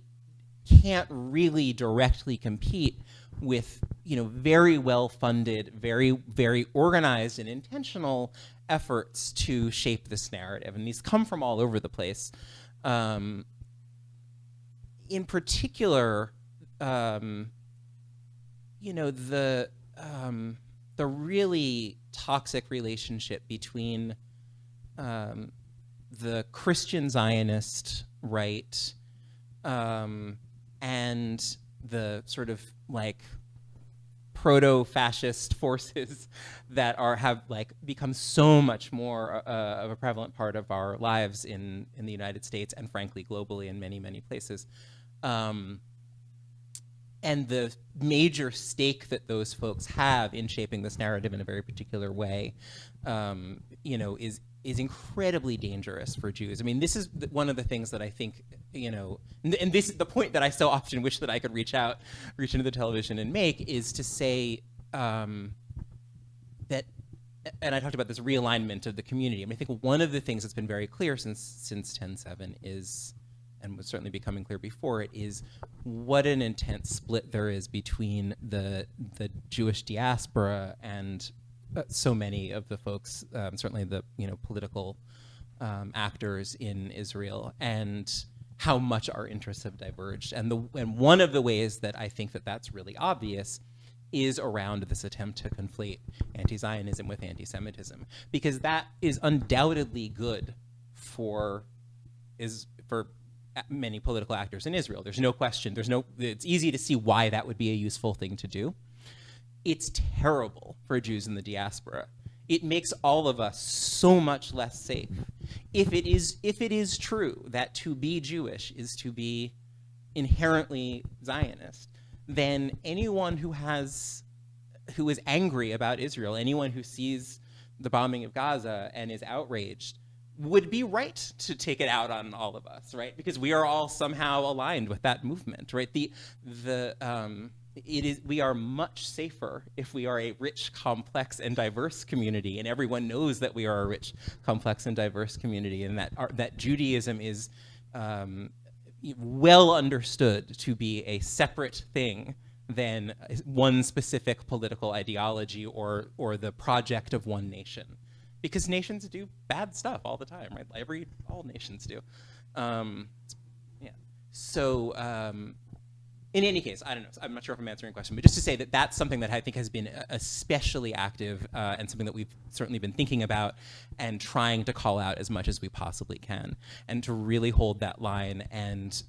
can't really directly compete with very well funded, very, very organized and intentional efforts to shape this narrative, and these come from all over the place. In particular, the really toxic relationship between the Christian Zionist right and the sort of like proto-fascist forces that have become so much more of a prevalent part of our lives in the United States and frankly globally in many, many places. And the major stake that those folks have in shaping this narrative in a very particular way, is incredibly dangerous for Jews. I mean, this is one of the things that I think, and this is the point that I so often wish that I could reach into the television and make, is to say that, and I talked about this realignment of the community. I mean, I think one of the things that's been very clear since 10/7 is, and was certainly becoming clear before it, is what an intense split there is between the Jewish diaspora and so many of the folks, certainly the political actors in Israel, and how much our interests have diverged. And one of the ways that I think that's really obvious is around this attempt to conflate anti-Zionism with anti-Semitism, because that is undoubtedly good for many political actors in Israel. There's no question. It's easy to see why that would be a useful thing to do. It's terrible for Jews in the diaspora. It makes all of us so much less safe. If it is true that to be Jewish is to be inherently Zionist, then anyone who is angry about Israel, anyone who sees the bombing of Gaza and is outraged, would be right to take it out on all of us, right? Because we are all somehow aligned with that movement, right? We are much safer if we are a rich, complex, and diverse community, and everyone knows that we are a rich, complex, and diverse community, and that Judaism is well understood to be a separate thing than one specific political ideology or the project of one nation, because nations do bad stuff all the time, right? All nations do. In any case, I don't know. I'm not sure if I'm answering your question, but just to say that that's something that I think has been especially active and something that we've certainly been thinking about and trying to call out as much as we possibly can, and to really hold that line. And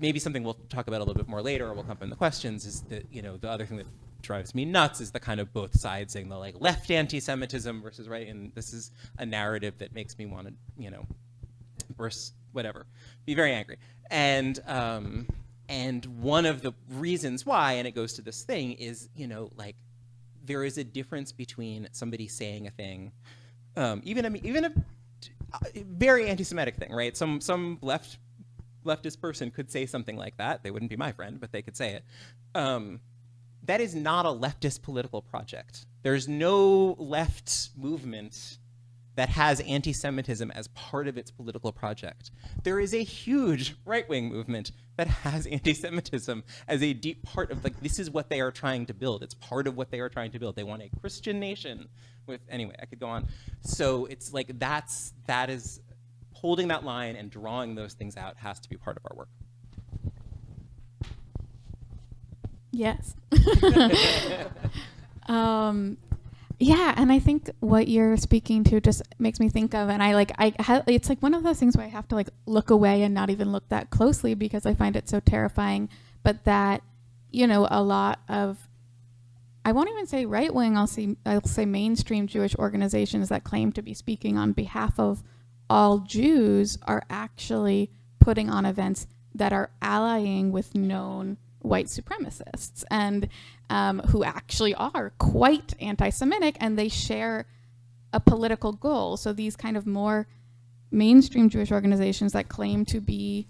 maybe something we'll talk about a little bit more later, or we'll come up in the questions, is that the other thing that drives me nuts is the kind of both sides saying the left anti-Semitism versus right, and this is a narrative that makes me want to burst, whatever, be very angry. And one of the reasons why, and it goes to this thing, is, there is a difference between somebody saying a thing, even a very anti-Semitic thing, right? Some leftist person could say something like that. They wouldn't be my friend, but they could say it. That is not a leftist political project. There's no left movement that has anti-Semitism as part of its political project. There is a huge right-wing movement that has anti-Semitism as a deep part of, like, this is what they are trying to build. It's part of what they are trying to build. They want a Christian nation with, anyway, I could go on. So it's like that is, holding that line and drawing those things out has to be part of our work. Yes. Yeah, and I think what you're speaking to just makes me think of, and it's like one of those things where I have to like look away and not even look that closely because I find it so terrifying. But that, you know, a lot of, I won't even say right wing, I'll say mainstream Jewish organizations that claim to be speaking on behalf of all Jews are actually putting on events that are allying with known white supremacists and who actually are quite anti-Semitic, and they share a political goal. So these kind of more mainstream Jewish organizations that claim to be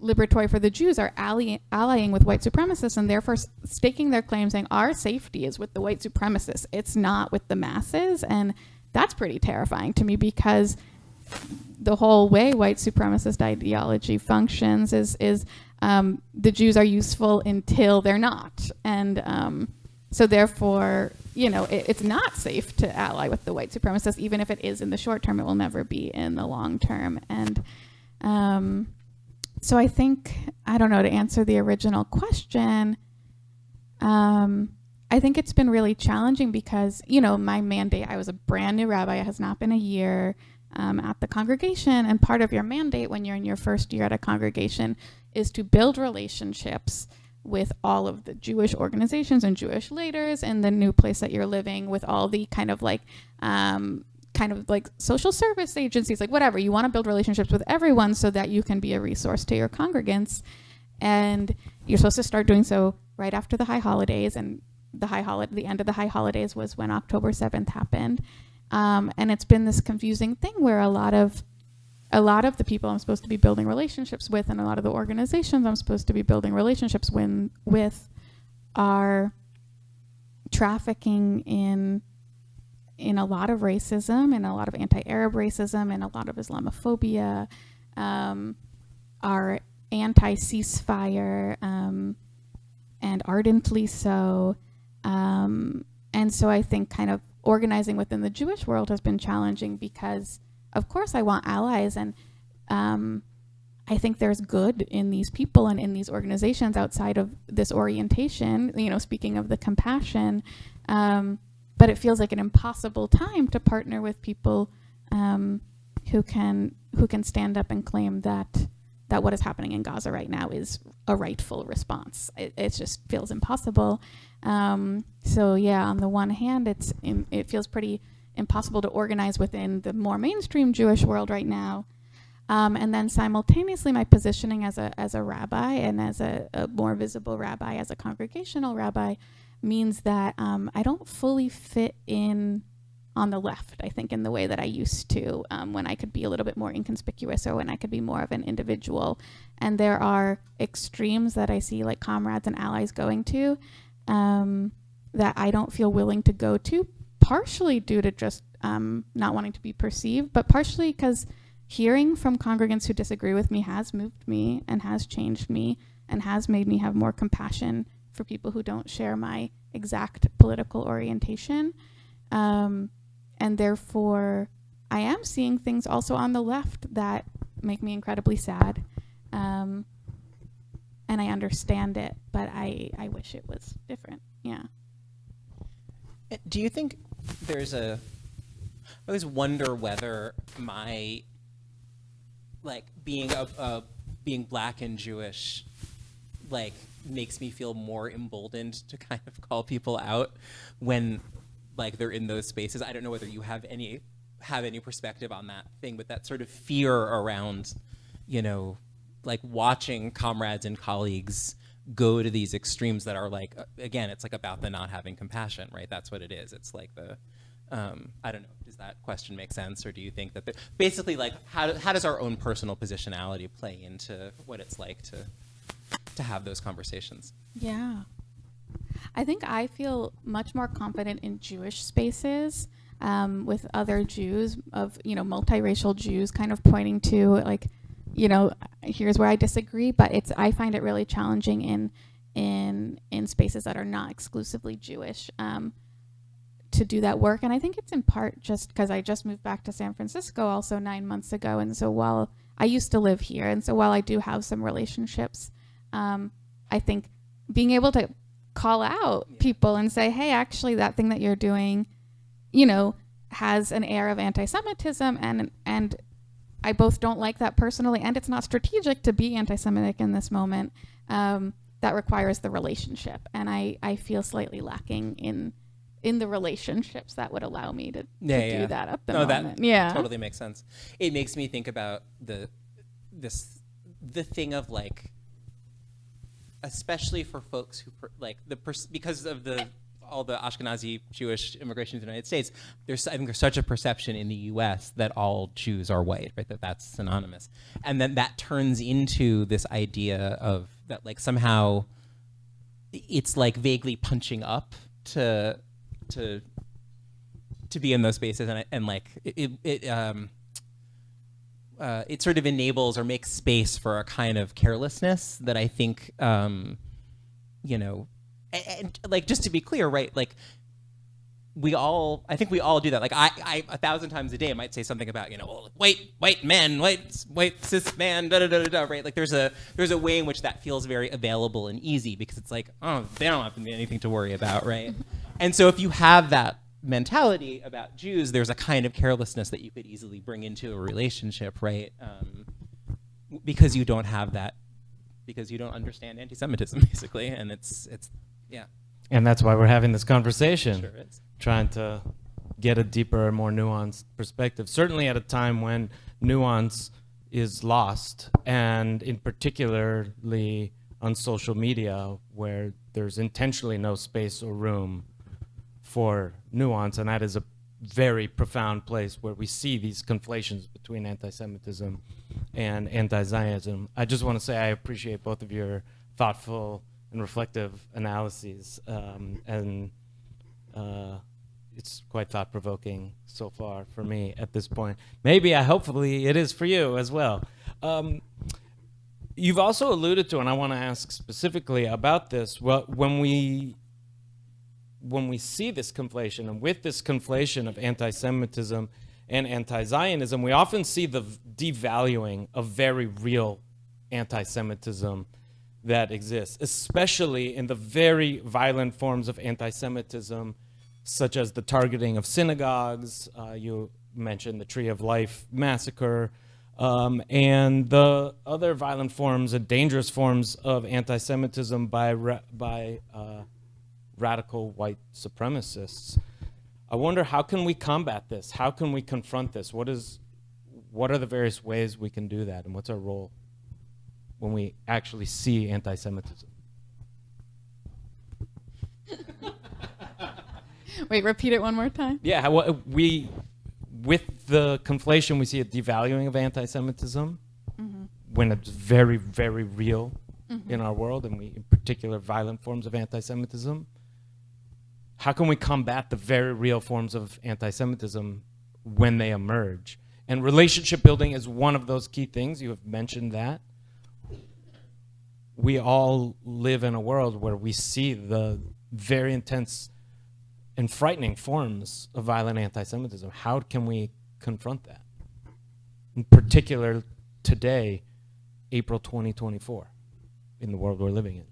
liberatory for the Jews are allying with white supremacists, and therefore staking their claim saying our safety is with the white supremacists, it's not with the masses. And that's pretty terrifying to me, because the whole way white supremacist ideology functions is the Jews are useful until they're not. And so therefore, you know, it's not safe to ally with the white supremacists. Even if it is in the short term, it will never be in the long term. And so I think, I don't know, to answer the original question, I think it's been really challenging because, you know, my mandate, I was a brand new rabbi. It has not been a year at the congregation. And part of your mandate when you're in your first year at a congregation is to build relationships with all of the Jewish organizations and Jewish leaders in the new place that you're living, with all the kind of like social service agencies, like whatever. You want to build relationships with everyone so that you can be a resource to your congregants. And you're supposed to start doing so right after the high holidays. And the end of the high holidays was when October 7th happened. And it's been this confusing thing where a lot of the people I'm supposed to be building relationships with, and a lot of the organizations I'm supposed to be building relationships with, are trafficking in a lot of racism, and a lot of anti-Arab racism, and a lot of Islamophobia, are anti-ceasefire, and ardently so. And so I think kind of organizing within the Jewish world has been challenging because, of course, I want allies, and I think there's good in these people and in these organizations outside of this orientation, you know, speaking of the compassion, but it feels like an impossible time to partner with people who can stand up and claim that what is happening in Gaza right now is a rightful response. It just feels impossible. So yeah, on the one hand, it feels pretty impossible to organize within the more mainstream Jewish world right now. And then simultaneously, my positioning as a rabbi and as a more visible rabbi, as a congregational rabbi, means that I don't fully fit in on the left, I think, in the way that I used to, when I could be a little bit more inconspicuous, or when I could be more of an individual. And there are extremes that I see like comrades and allies going to, that I don't feel willing to go to, partially due to just not wanting to be perceived, but partially because hearing from congregants who disagree with me has moved me and has changed me and has made me have more compassion for people who don't share my exact political orientation. And therefore, I am seeing things also on the left that make me incredibly sad. And I understand it, but I wish it was different. Yeah. Do you think I always wonder whether my, like, being being Black and Jewish, like, makes me feel more emboldened to kind of call people out when, like, they're in those spaces? I don't know whether you have any perspective on that thing, but that sort of fear around, you know, like, watching comrades and colleagues go to these extremes that are like, again, it's like about the not having compassion, right? That's what it is. It's like the, I don't know. Does that question make sense, or do you think that basically, like, how does our own personal positionality play into what it's like to have those conversations? Yeah. I think I feel much more confident in Jewish spaces with other Jews, of, multiracial Jews, kind of pointing to, like, here's where I disagree, but I find it really challenging in spaces that are not exclusively Jewish to do that work. And I think it's in part just because I just moved back to San Francisco also 9 months ago. And so while I used to live here, and so while I do have some relationships, I think being able to call out people and say, hey, actually that thing that you're doing, has an air of anti-Semitism, and I both don't like that personally, and it's not strategic to be anti-Semitic in this moment. That requires the relationship, and I feel slightly lacking in the relationships that would allow me to do that at the moment. That totally makes sense. It makes me think about the thing of, like, especially for folks who because of all the Ashkenazi Jewish immigration to the United States, I think there's such a perception in the U.S. that all Jews are white, right? That's synonymous, and then that turns into this idea of that, like, somehow it's like vaguely punching up to be in those spaces, and like it sort of enables or makes space for a kind of carelessness that I think, and like, just to be clear, right? Like, I think we all do that. Like, I 1,000 times a day might say something about, white men, white cis man, da da da da, right? Like, there's a way in which that feels very available and easy, because it's like, oh, they don't have anything to worry about, right? And so if you have that mentality about Jews, there's a kind of carelessness that you could easily bring into a relationship, right? Because you don't have that, because you don't understand anti-Semitism, basically, and it's yeah. And that's why we're having this conversation, Sure is. Trying to get a deeper, more nuanced perspective, certainly at a time when nuance is lost, and in particularly on social media, where there's intentionally no space or room for nuance, and that is a very profound place where we see these conflations between anti-Semitism and anti-Zionism. I just want to say I appreciate both of your thoughtful and reflective analyses, and it's quite thought-provoking so far for me at this point. Hopefully it is for you as well. You've also alluded to, and I want to ask specifically about this, when we see this conflation, and with this conflation of anti-Semitism and anti-Zionism, we often see the devaluing of very real anti-Semitism that exists, especially in the very violent forms of anti-Semitism, such as the targeting of synagogues. You mentioned the Tree of Life massacre, and the other violent forms and dangerous forms of anti-Semitism by radical white supremacists. I wonder, how can we combat this? How can we confront this? What are the various ways we can do that, and what's our role when we actually see anti-Semitism? Wait, repeat it one more time. Yeah, with the conflation, we see a devaluing of anti-Semitism when it's very, very real in our world, and in particular, violent forms of anti-Semitism. How can we combat the very real forms of anti-Semitism when they emerge? And relationship building is one of those key things. You have mentioned that. We all live in a world where we see the very intense and frightening forms of violent anti-Semitism. How can we confront that? In particular, today, April 2024, in the world we're living in.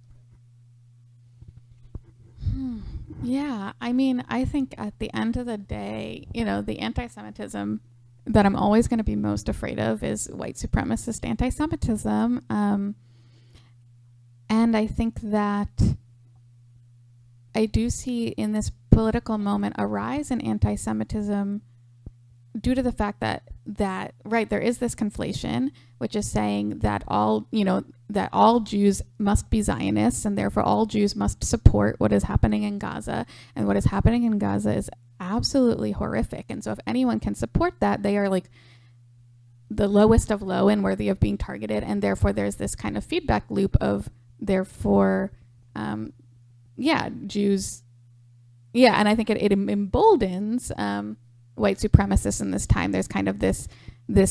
Yeah, I mean, I think at the end of the day, the anti-Semitism that I'm always going to be most afraid of is white supremacist anti-Semitism. And I think that I do see in this political moment a rise in anti-Semitism due to the fact that right, there is this conflation, which is saying that that all Jews must be Zionists, and therefore all Jews must support what is happening in Gaza. And what is happening in Gaza is absolutely horrific. And so if anyone can support that, they are like the lowest of low and worthy of being targeted. And therefore there's this kind of feedback loop of therefore, Jews. Yeah. And I think it emboldens white supremacists in this time. There's kind of this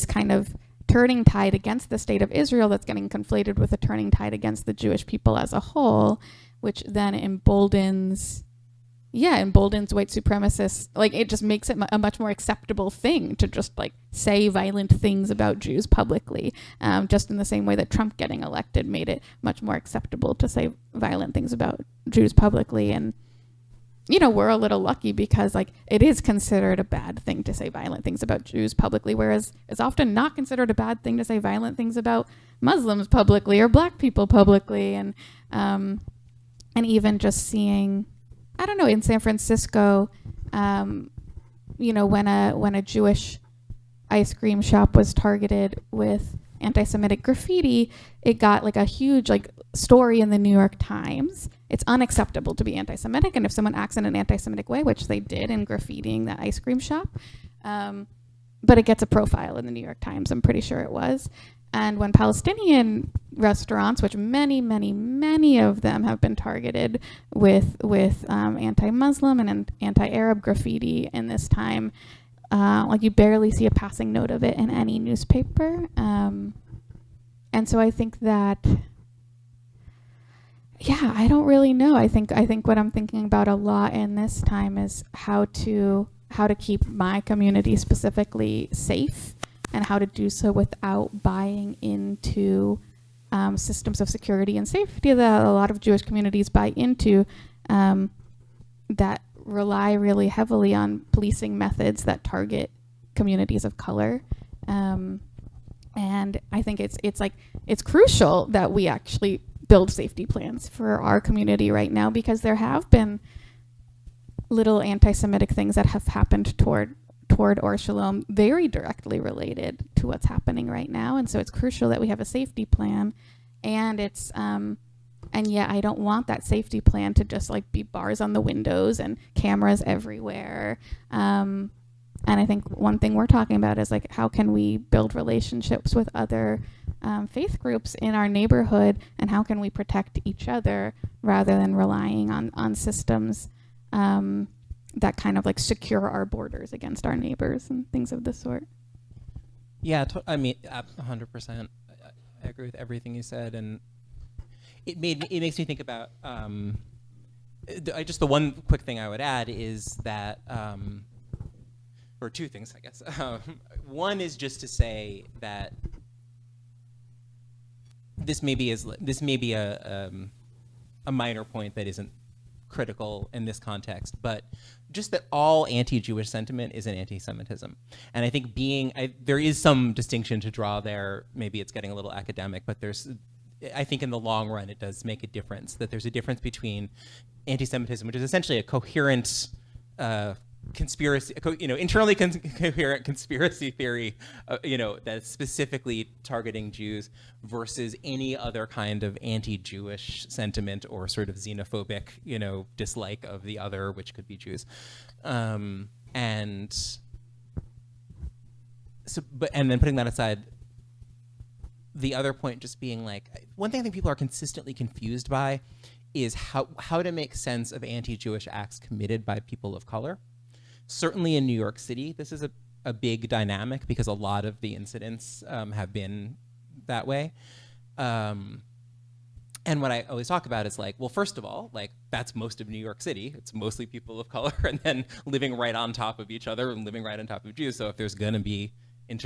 kind of turning tide against the state of Israel that's getting conflated with a turning tide against the Jewish people as a whole, which then emboldens white supremacists. Like, it just makes it a much more acceptable thing to just like say violent things about Jews publicly, just in the same way that Trump getting elected made it much more acceptable to say violent things about Jews publicly. And we're a little lucky because like it is considered a bad thing to say violent things about Jews publicly, whereas it's often not considered a bad thing to say violent things about Muslims publicly or Black people publicly. And even just seeing, I don't know, in San Francisco, when a Jewish ice cream shop was targeted with anti-Semitic graffiti, it got like a huge like story in the New York Times. It's unacceptable to be anti-Semitic, and if someone acts in an anti-Semitic way, which they did in graffitiing that ice cream shop, but it gets a profile in the New York Times, I'm pretty sure it was. And when Palestinian restaurants, which many, many, many of them have been targeted with anti-Muslim and anti-Arab graffiti in this time, like you barely see a passing note of it in any newspaper. And so I think that, I don't really know. I think what I'm thinking about a lot in this time is how to keep my community specifically safe, and how to do so without buying into systems of security and safety that a lot of Jewish communities buy into, that rely really heavily on policing methods that target communities of color. And I think it's crucial that we actually build safety plans for our community right now, because there have been little anti-Semitic things that have happened toward Or Shalom very directly related to what's happening right now. And so it's crucial that we have a safety plan. And it's and yet I don't want that safety plan to just like be bars on the windows and cameras everywhere. And I think one thing we're talking about is like, how can we build relationships with other faith groups in our neighborhood, and how can we protect each other rather than relying on systems that kind of like secure our borders against our neighbors and things of this sort. Yeah, 100%. I agree with everything you said, and it makes me think about just the one quick thing I would add is that, or two things, I guess. One is just to say that this may be a minor point that isn't critical in this context, but just that all anti-Jewish sentiment is an anti-Semitism. And I think there is some distinction to draw there. Maybe it's getting a little academic, but I think in the long run it does make a difference, that there's a difference between anti-Semitism, which is essentially a coherent conspiracy, internally coherent conspiracy theory, that's specifically targeting Jews, versus any other kind of anti-Jewish sentiment or sort of xenophobic, dislike of the other, which could be Jews, and then putting that aside, the other point just being like, one thing I think people are consistently confused by is how to make sense of anti-Jewish acts committed by people of color. Certainly in New York City, this is a big dynamic because a lot of the incidents have been that way. And what I always talk about is like, well, first of all, like that's most of New York City. It's mostly people of color, and then living right on top of each other and living right on top of Jews. So if there's going to be if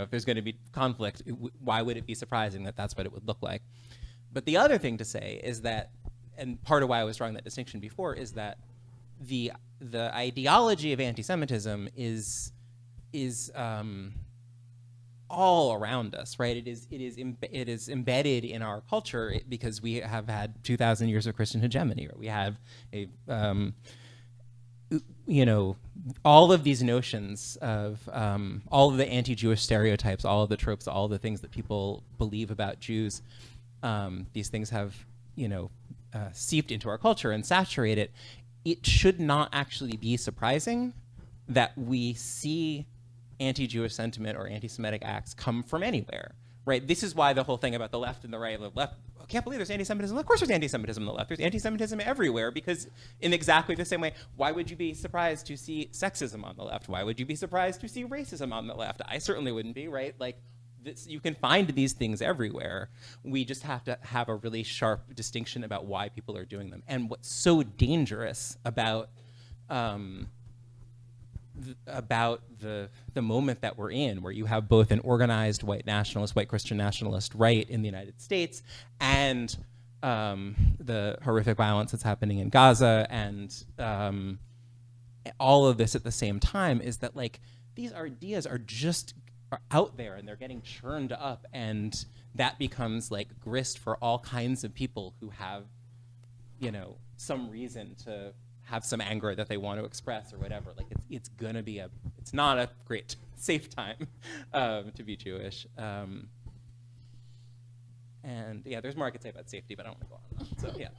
there's going to be conflict, why would it be surprising that that's what it would look like? But the other thing to say is that, and part of why I was drawing that distinction before, is that the ideology of anti-Semitism is all around us, right? It is embedded in our culture because we have had 2,000 years of Christian hegemony. Right? We have all of these notions of all of the anti-Jewish stereotypes, all of the tropes, all of the things that people believe about Jews. These things have seeped into our culture and saturated it it should not actually be surprising that we see anti-Jewish sentiment or anti-Semitic acts come from anywhere, right? This is why the whole thing about the left and the right, the left, I can't believe there's anti-Semitism. Of course there's anti-Semitism on the left. There's anti-Semitism everywhere, because in exactly the same way, why would you be surprised to see sexism on the left? Why would you be surprised to see racism on the left? I certainly wouldn't be, right? Like, you can find these things everywhere. We just have to have a really sharp distinction about why people are doing them. And what's so dangerous about the moment that we're in, where you have both an organized white nationalist, white Christian nationalist right in the United States, and the horrific violence that's happening in Gaza, and all of this at the same time, is that like these ideas are out there and they're getting churned up, and that becomes like grist for all kinds of people who have, you know, some reason to have some anger that they want to express or whatever. Like it's gonna be it's not a great safe time to be Jewish. And yeah, there's more I could say about safety, but I don't want to go on that. So yeah.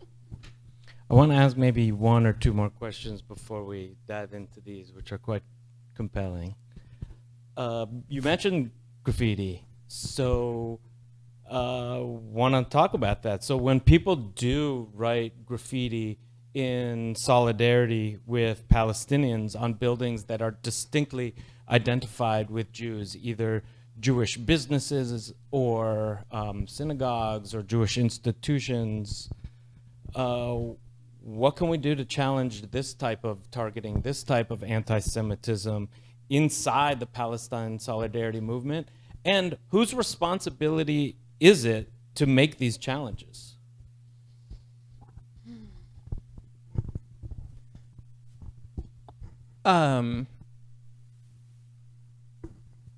I want to ask maybe one or two more questions before we dive into these, which are quite compelling. You mentioned graffiti, so want to talk about that. So when people do write graffiti in solidarity with Palestinians on buildings that are distinctly identified with Jews, either Jewish businesses or synagogues or Jewish institutions, what can we do to challenge this type of targeting, this type of anti-Semitism inside the Palestine solidarity movement? And whose responsibility is it to make these challenges?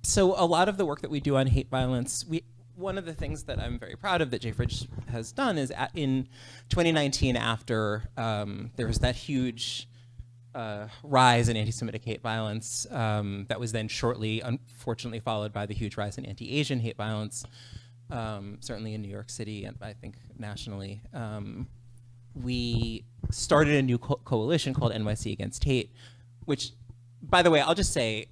So a lot of the work that we do on hate violence, one of the things that I'm very proud of that JFREJ has done is in 2019, after there was that huge rise in anti-Semitic hate violence that was then shortly, unfortunately, followed by the huge rise in anti-Asian hate violence, certainly in New York City and I think nationally. We started a new coalition called NYC Against Hate, which, by the way, I'll just say,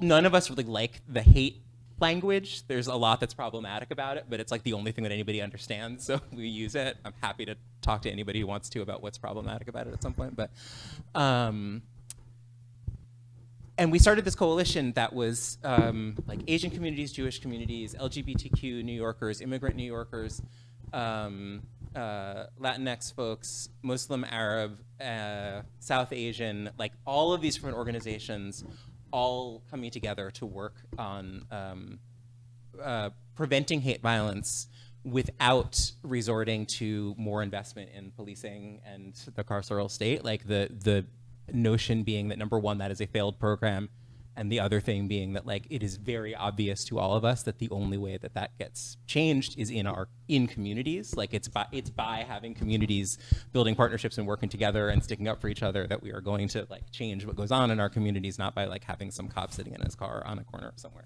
none of us really like the hate language. There's a lot that's problematic about it, but it's like the only thing that anybody understands, so we use it. I'm happy to talk to anybody who wants to about what's problematic about it at some point. But and we started this coalition that was like Asian communities, Jewish communities, LGBTQ New Yorkers, immigrant New Yorkers, Latinx folks, Muslim, Arab, South Asian, like all of these different organizations all coming together to work on preventing hate violence without resorting to more investment in policing and the carceral state. Like the notion being that, number one, that is a failed program, and the other thing being that like it is very obvious to all of us that the only way that that gets changed is in communities. Like it's by having communities building partnerships and working together and sticking up for each other that we are going to like change what goes on in our communities, not by like having some cop sitting in his car on a corner somewhere.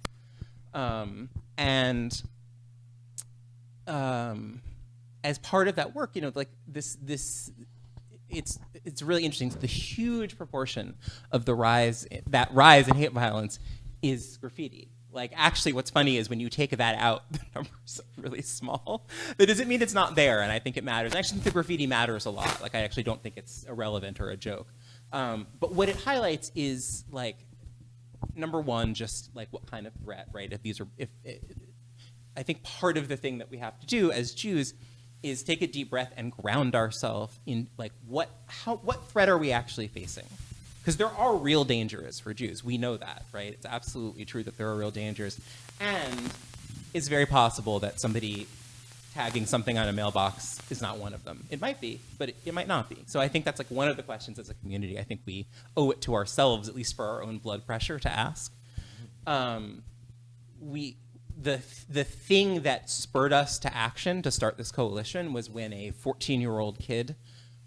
As part of that work, you know, like this it's really interesting. The huge proportion of that rise in hate violence is graffiti. Like, actually, what's funny is when you take that out, the numbers are really small. That doesn't mean it's not there, and I think it matters. I actually think the graffiti matters a lot. Like, I actually don't think it's irrelevant or a joke. But what it highlights is, like, number one, just like what kind of threat, right? I think part of the thing that we have to do as Jews is take a deep breath and ground ourselves in like what threat are we actually facing? Because there are real dangers for Jews. We know that, right? It's absolutely true that there are real dangers. And it's very possible that somebody tagging something on a mailbox is not one of them. It might be, but it might not be. So I think that's like one of the questions as a community. I think we owe it to ourselves, at least for our own blood pressure, to ask. The thing that spurred us to action to start this coalition was when a 14-year-old kid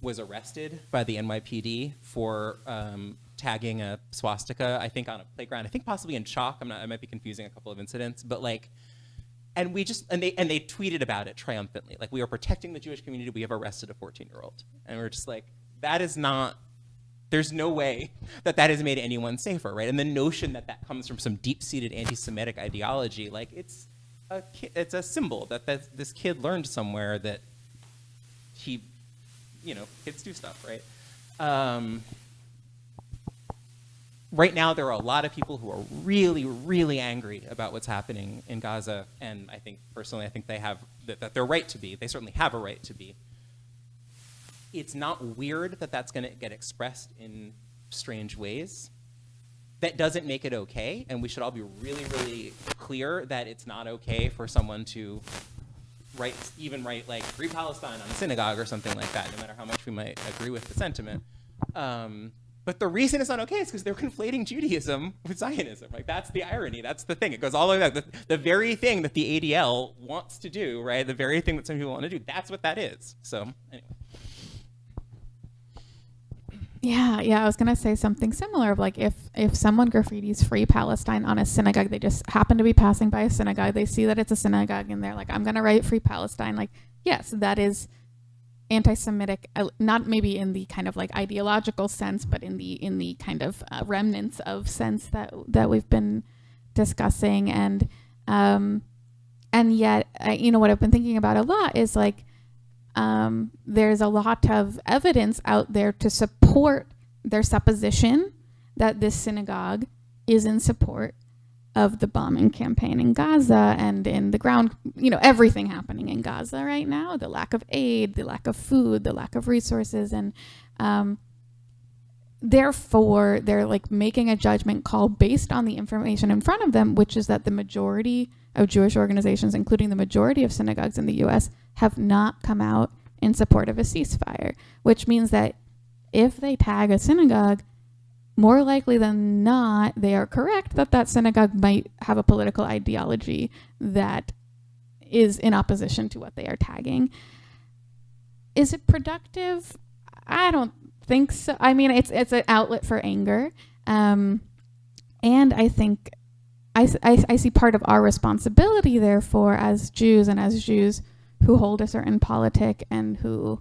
was arrested by the NYPD for tagging a swastika, I think on a playground, I think possibly in chalk. I might be confusing a couple of incidents, but like, and they tweeted about it triumphantly. Like, we are protecting the Jewish community, we have arrested a 14-year-old. And we're just like, that is not There's no way that that has made anyone safer, right? And the notion that that comes from some deep-seated anti-Semitic ideology, like it's a symbol that this kid learned somewhere that he, kids do stuff, right? Right now, there are a lot of people who are really, really angry about what's happening in Gaza, and I think, personally, they have, that they're right to be. They certainly have a right to be. It's not weird that that's gonna get expressed in strange ways. That doesn't make it okay, and we should all be really, really clear that it's not okay for someone to write like Free Palestine on a synagogue or something like that, no matter how much we might agree with the sentiment. But the reason it's not okay is because they're conflating Judaism with Zionism. Like, that's the irony. That's the thing. It goes all the way back. The very thing that the ADL wants to do, right? The very thing that some people want to do. That's what that is. So anyway. Yeah, I was gonna say something similar of like if someone graffitis Free Palestine on a synagogue, they just happen to be passing by a synagogue, they see that it's a synagogue, and they're like, I'm gonna write Free Palestine. Like, yes, that is anti-Semitic, not maybe in the kind of like ideological sense, but in the kind of remnants of sense that we've been discussing, and yet, what I've been thinking about a lot is like, there's a lot of evidence out there to support their supposition that this synagogue is in support of the bombing campaign in Gaza and in the ground, everything happening in Gaza right now, the lack of aid, the lack of food, the lack of resources. And therefore, they're like making a judgment call based on the information in front of them, which is that the majority of Jewish organizations, including the majority of synagogues in the U.S., have not come out in support of a ceasefire, which means that if they tag a synagogue, more likely than not, they are correct that synagogue might have a political ideology that is in opposition to what they are tagging. Is it productive? I don't think so. I mean, it's an outlet for anger. And I think I see part of our responsibility, therefore, as Jews who hold a certain politic and who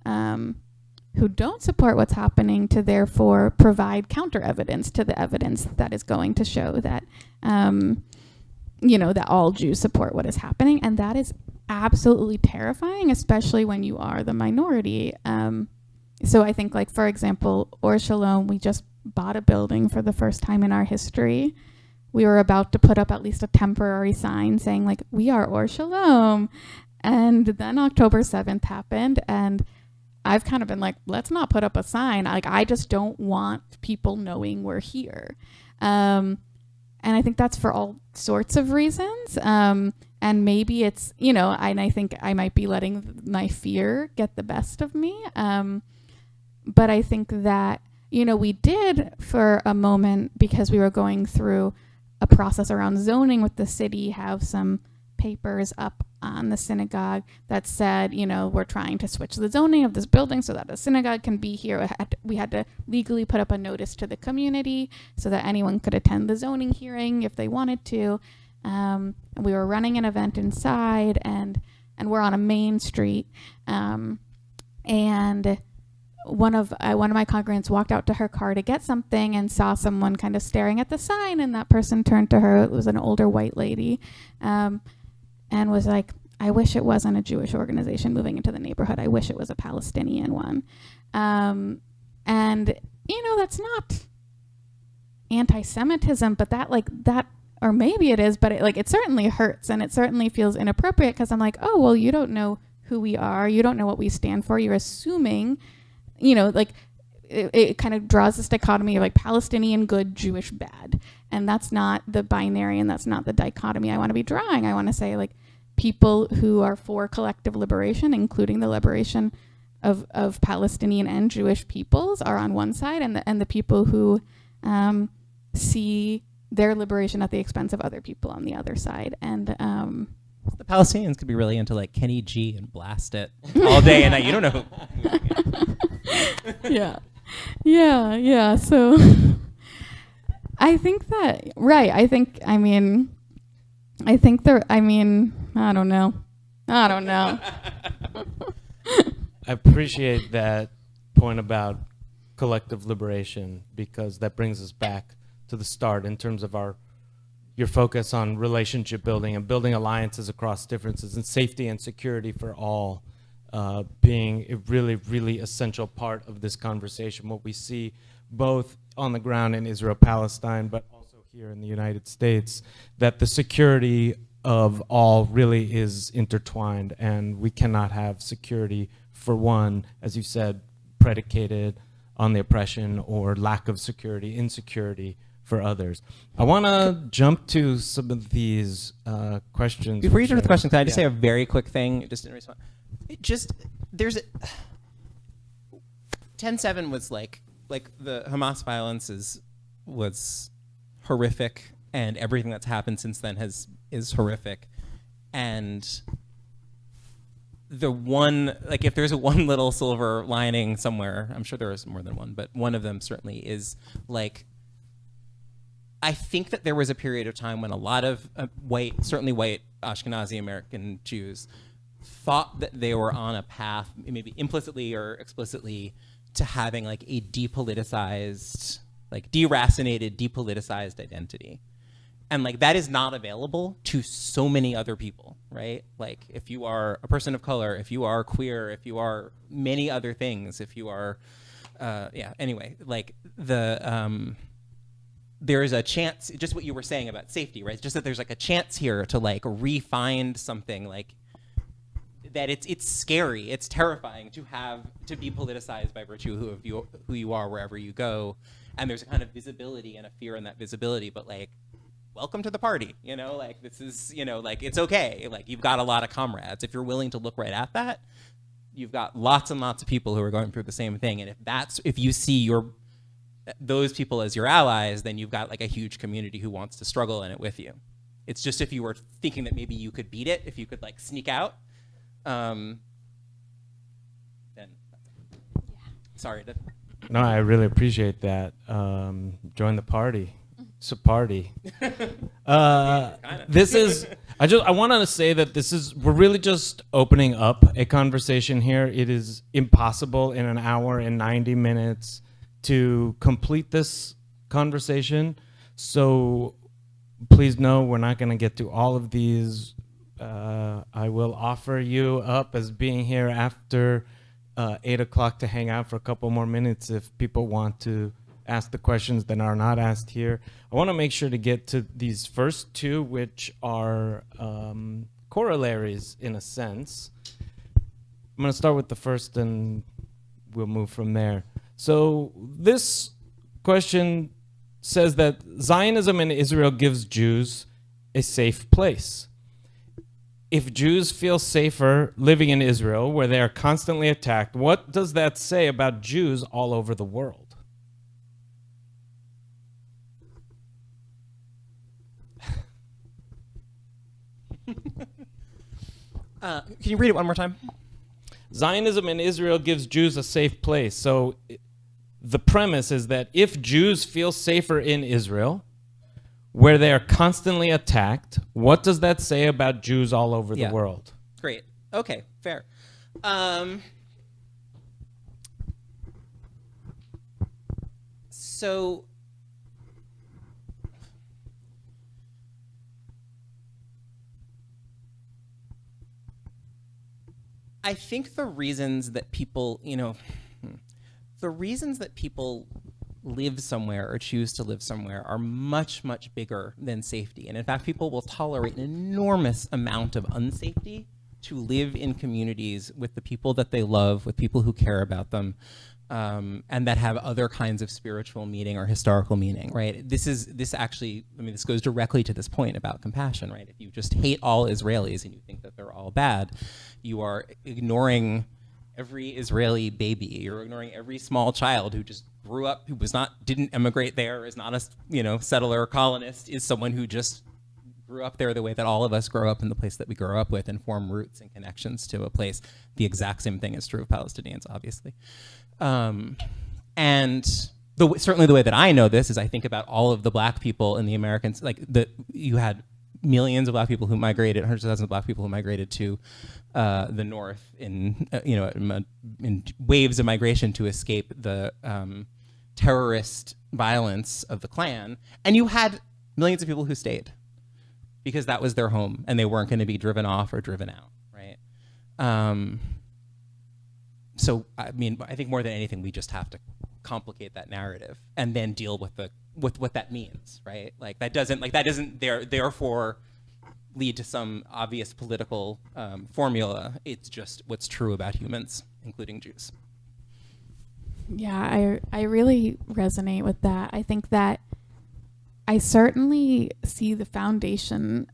don't support what's happening, to therefore provide counter evidence to the evidence that is going to show that, that all Jews support what is happening. And that is absolutely terrifying, especially when you are the minority. So I think, like, for example, Or Shalom, we just bought a building for the first time in our history. We were about to put up at least a temporary sign saying, like, we are Or Shalom. And then October 7th happened, and I've kind of been like, let's not put up a sign. Like, I just don't want people knowing we're here. And I think that's for all sorts of reasons. And maybe it's, and I think I might be letting my fear get the best of me. But I think that, we did for a moment, because we were going through a process around zoning with the city, have some papers up on the synagogue that said, we're trying to switch the zoning of this building so that the synagogue can be here. We had to legally put up a notice to the community so that anyone could attend the zoning hearing if they wanted to. And we were running an event inside, and we're on a main street. And one of my congregants walked out to her car to get something and saw someone kind of staring at the sign, and that person turned to her. It was an older white lady. And was like, I wish it wasn't a Jewish organization moving into the neighborhood. I wish it was a Palestinian one. And, that's not anti-Semitism, but that, or maybe it is, but it certainly hurts, and it certainly feels inappropriate, because I'm like, oh, well, you don't know who we are. You don't know what we stand for. You're assuming, it kind of draws this dichotomy of like Palestinian good, Jewish bad. And that's not the binary, and that's not the dichotomy I want to be drawing. I want to say, like, people who are for collective liberation, including the liberation of Palestinian and Jewish peoples, are on one side, and the people who see their liberation at the expense of other people on the other side. And the Palestinians could be really into like Kenny G and blast it all day and night. You don't know who. Yeah. So I think that, right. I don't know. I appreciate that point about collective liberation, because that brings us back to the start in terms of your focus on relationship building and building alliances across differences, and safety and security for all being a really, really essential part of this conversation. What we see both on the ground in Israel, Palestine, but also here in the United States, that the security of all really is intertwined, and we cannot have security for one, as you said, predicated on the oppression or lack of security, insecurity for others. I want to jump to some of these questions. Before you jump to the question, can I just Yeah. say a very quick thing, just in response? There's 10/7 was like the Hamas violence was horrific, and everything that's happened since then is horrific. And the one, like, if there's one little silver lining somewhere, I'm sure there is more than one, but one of them certainly is, like, I think that there was a period of time when a lot of certainly white Ashkenazi American Jews thought that they were on a path, maybe implicitly or explicitly, to having like a depoliticized, like deracinated, depoliticized identity. And like that is not available to so many other people, right? Like if you are a person of color, if you are queer, if you are many other things, if you are, anyway, like there is a chance, just what you were saying about safety, right? Just that there's like a chance here to like re-find something like that. It's scary, it's terrifying to be politicized by virtue of who you are wherever you go. And there's a kind of visibility and a fear in that visibility, but like, welcome to the party, like this is, like it's okay. Like you've got a lot of comrades. If you're willing to look right at that, you've got lots and lots of people who are going through the same thing. And if you see those people as your allies, then you've got like a huge community who wants to struggle in it with you. It's just if you were thinking that maybe you could beat it, if you could like sneak out, then sorry. No, I really appreciate that. Join the party. It's a party. This is. I want to say that we're really just opening up a conversation here. It is impossible in an hour and 90 minutes to complete this conversation. So please know we're not going to get to all of these. I will offer you up as being here after 8 o'clock to hang out for a couple more minutes if people want to ask the questions that are not asked here. I want to make sure to get to these first two, which are corollaries in a sense. I'm going to start with the first and we'll move from there. So this question says that Zionism in Israel gives Jews a safe place. If Jews feel safer living in Israel, where they are constantly attacked, what does that say about Jews all over the world? Can you read it one more time? Zionism in Israel gives Jews a safe place. So the premise is that if Jews feel safer in Israel, where they are constantly attacked, what does that say about Jews all over the world? Great. Okay, fair. So I think the reasons that people, live somewhere or choose to live somewhere are much, much bigger than safety. And in fact, people will tolerate an enormous amount of unsafety to live in communities with the people that they love, with people who care about them, and that have other kinds of spiritual meaning or historical meaning, right? This goes directly to this point about compassion, right? If you just hate all Israelis and you think that they're all bad, you are ignoring every Israeli baby. You're ignoring every small child who just grew up, didn't emigrate there, is not a settler or colonist, is someone who just grew up there the way that all of us grow up in the place that we grow up with and form roots and connections to a place. The exact same thing is true of Palestinians, obviously. And certainly the way that I know this is I think about all of the black people in the Americans, you had millions of black people who migrated, hundreds of thousands of black people who migrated to the north in waves of migration to escape the terrorist violence of the Klan, and you had millions of people who stayed because that was their home and they weren't going to be driven off or driven out, right? So I mean, I think more than anything, we just have to complicate that narrative and then deal with what that means, right? Like that doesn't therefore lead to some obvious political formula. It's just what's true about humans, including Jews. Yeah, I really resonate with that. I think that I certainly see the foundation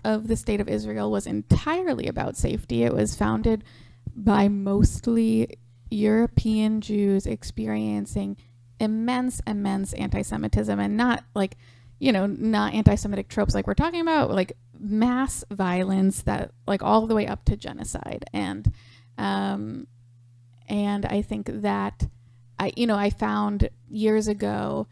of the state of Israel was entirely about safety. It was founded by mostly European Jews experiencing immense anti-Semitism, and not like, not anti-Semitic tropes like we're talking about, like mass violence that like all the way up to genocide. And I think that I found years ago,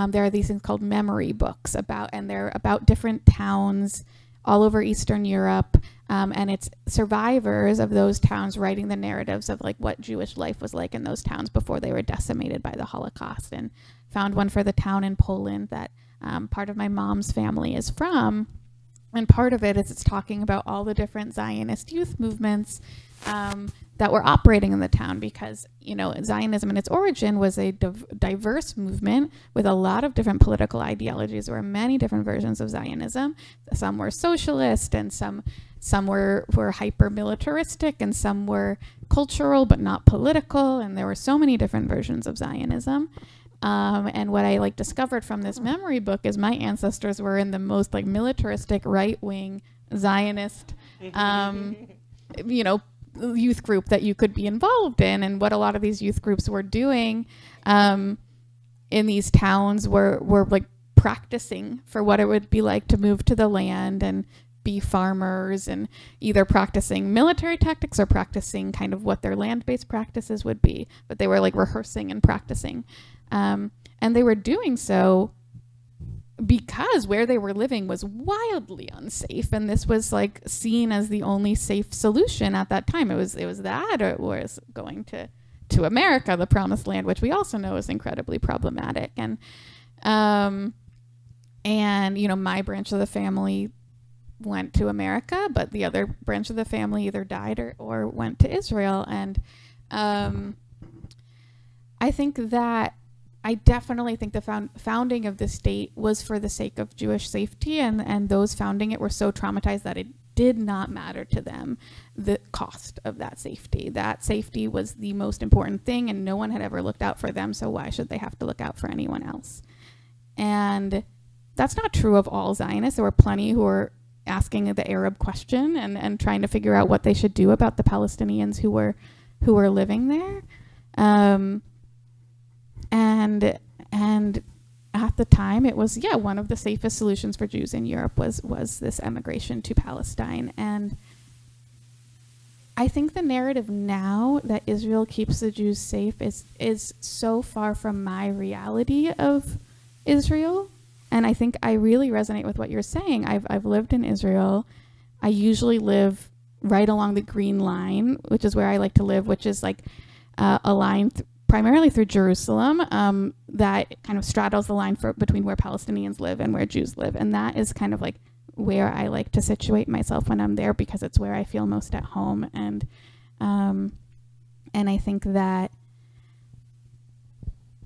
there are these things called memory books they're about different towns all over Eastern Europe, and it's survivors of those towns writing the narratives of like what Jewish life was like in those towns before they were decimated by the Holocaust. And found one for the town in Poland that part of my mom's family is from, and part of it is it's talking about all the different Zionist youth movements that were operating in the town, because Zionism in its origin was a diverse movement with a lot of different political ideologies. There were many different versions of Zionism. Some were socialist, and some were hyper militaristic, and some were cultural but not political, and there were so many different versions of Zionism. And what I discovered from this memory book is my ancestors were in the most militaristic right-wing Zionist youth group that you could be involved in. And what a lot of these youth groups were doing in these towns were practicing for what it would be like to move to the land and be farmers, and either practicing military tactics or practicing kind of what their land-based practices would be. But they were rehearsing and practicing. And they were doing so because where they were living was wildly unsafe, and this was seen as the only safe solution at that time. It was that, or it was going to America, the promised land, which we also know is incredibly problematic. And my branch of the family went to America, but the other branch of the family either died or went to Israel. And I definitely think the founding of the state was for the sake of Jewish safety, and those founding it were so traumatized that it did not matter to them the cost of that safety. That safety was the most important thing, and no one had ever looked out for them, so why should they have to look out for anyone else? And that's not true of all Zionists. There were plenty who were asking the Arab question and trying to figure out what they should do about the Palestinians who were living there. And at the time, it was one of the safest solutions for Jews in Europe was this emigration to Palestine. And I think the narrative now that Israel keeps the Jews safe is so far from my reality of Israel. And I think I really resonate with what you're saying. I've lived in Israel. I usually live right along the Green Line, which is where I like to live, which is a line primarily through Jerusalem, that kind of straddles the line between where Palestinians live and where Jews live. And that is kind of where I like to situate myself when I'm there, because it's where I feel most at home. And I think that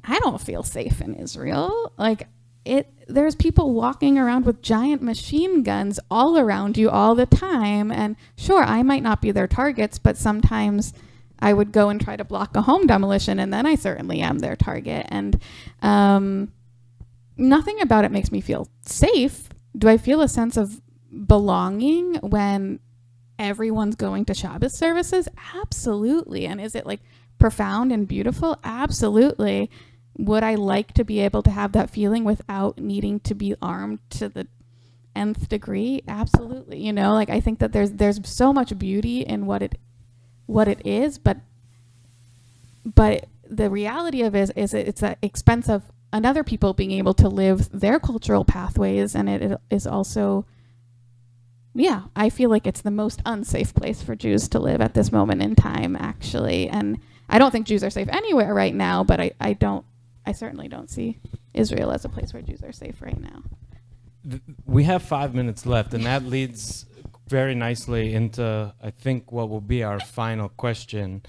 I don't feel safe in Israel. There's people walking around with giant machine guns all around you all the time. And sure, I might not be their targets, but sometimes I would go and try to block a home demolition, and then I certainly am their target. And nothing about it makes me feel safe. Do I feel a sense of belonging when everyone's going to Shabbos services? Absolutely. And is it profound and beautiful? Absolutely. Would I like to be able to have that feeling without needing to be armed to the nth degree? Absolutely. I think that there's so much beauty in what it is, but the reality of it is it's at the expense of other people being able to live their cultural pathways, and it is also yeah, I feel like it's the most unsafe place for Jews to live at this moment in time, actually. And I don't think Jews are safe anywhere right now, but I certainly don't see Israel as a place where Jews are safe right now. We have 5 minutes left, and that leads very nicely into, I think, what will be our final question.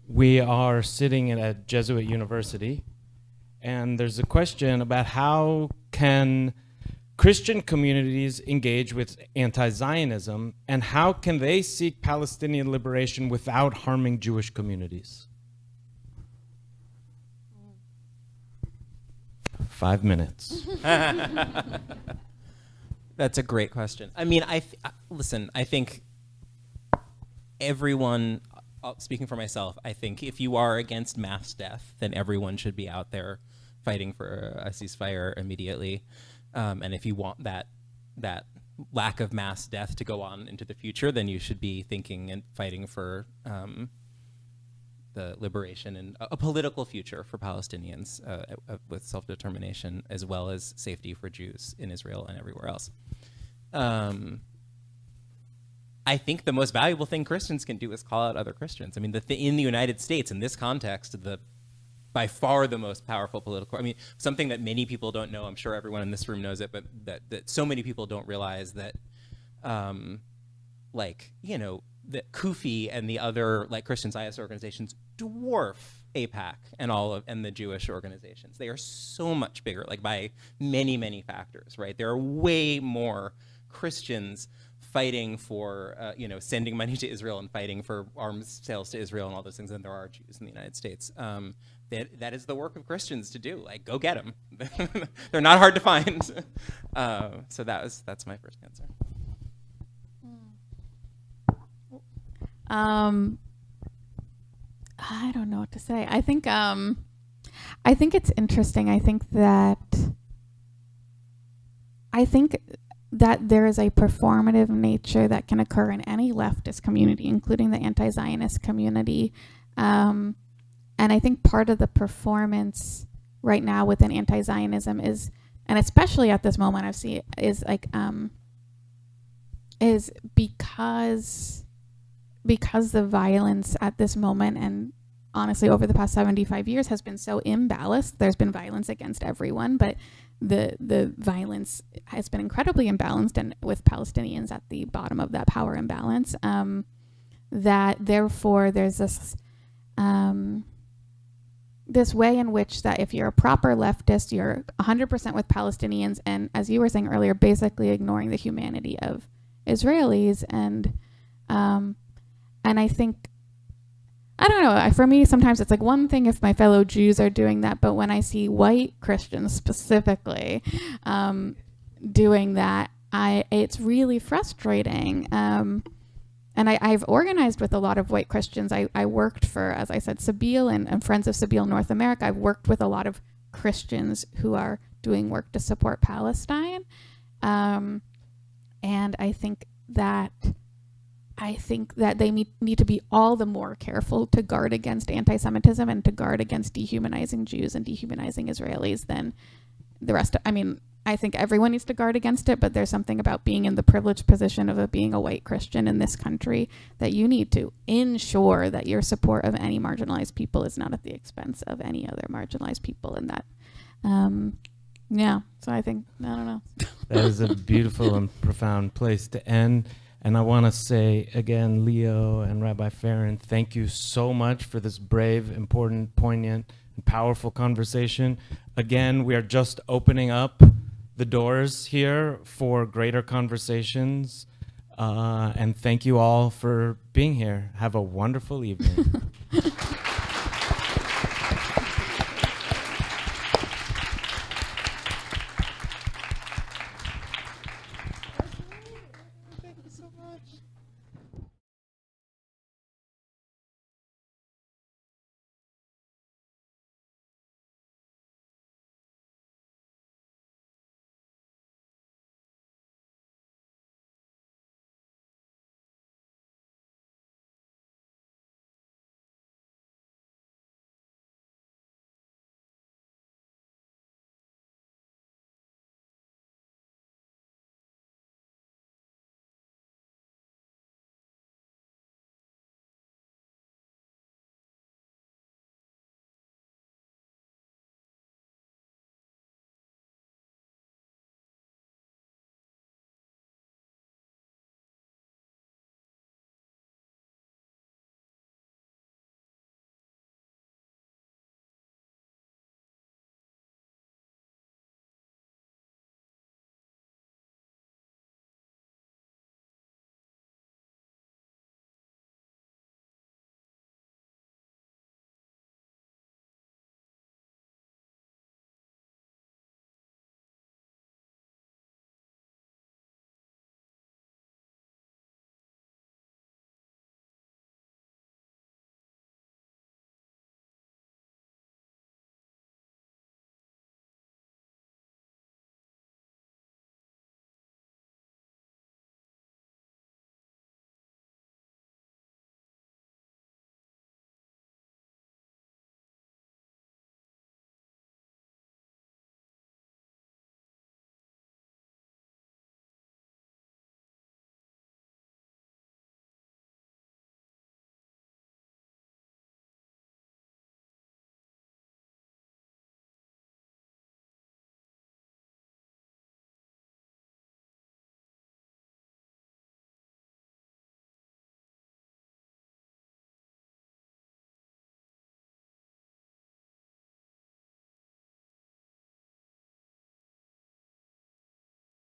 We are sitting at a Jesuit university, and there's a question about how can Christian communities engage with anti-Zionism, and how can they seek Palestinian liberation without harming Jewish communities? 5 minutes. That's a great question. I mean, listen, I think everyone, speaking for myself, I think if you are against mass death, then everyone should be out there fighting for a ceasefire immediately. And if you want that lack of mass death to go on into the future, then you should be thinking and fighting for the liberation and a political future for Palestinians with self-determination, as well as safety for Jews in Israel and everywhere else. I think the most valuable thing Christians can do is call out other Christians. I mean, in the United States, in this context, by far the most powerful political, I mean, something that many people don't know, I'm sure everyone in this room knows it, but that so many people don't realize that, that Kufi and the other Christian Zionist organizations dwarf AIPAC and the Jewish organizations. They are so much bigger, by many, many factors, right? There are way more Christians fighting for, sending money to Israel and fighting for arms sales to Israel and all those things than there are Jews in the United States. That is the work of Christians to do. Go get them. They're not hard to find. So that's my first answer. I don't know what to say. I think it's interesting. I think that there is a performative nature that can occur in any leftist community, including the anti-Zionist community. And I think part of the performance right now within anti-Zionism is, and especially at this moment I've seen, is because the violence at this moment, and honestly over the past 75 years, has been so imbalanced. There's been violence against everyone, but the violence has been incredibly imbalanced, and with Palestinians at the bottom of that power imbalance, that therefore there's this way in which that if you're a proper leftist, you're 100% with Palestinians, and as you were saying earlier, basically ignoring the humanity of Israelis. And I think, I don't know, for me sometimes it's one thing if my fellow Jews are doing that, but when I see white Christians specifically doing that, it's really frustrating. And I've organized with a lot of white Christians. I worked for, as I said, Sabeel and Friends of Sabeel North America. I've worked with a lot of Christians who are doing work to support Palestine. And I think that they need to be all the more careful to guard against anti-Semitism and to guard against dehumanizing Jews and dehumanizing Israelis than the rest. I think everyone needs to guard against it, but there's something about being in the privileged position of being a white Christian in this country that you need to ensure that your support of any marginalized people is not at the expense of any other marginalized people. And that, so I think, I don't know. That is a beautiful and profound place to end. And I want to say again, Leo and Rabbi Faryn, thank you so much for this brave, important, poignant, and powerful conversation. Again, we are just opening up the doors here for greater conversations. And thank you all for being here. Have a wonderful evening.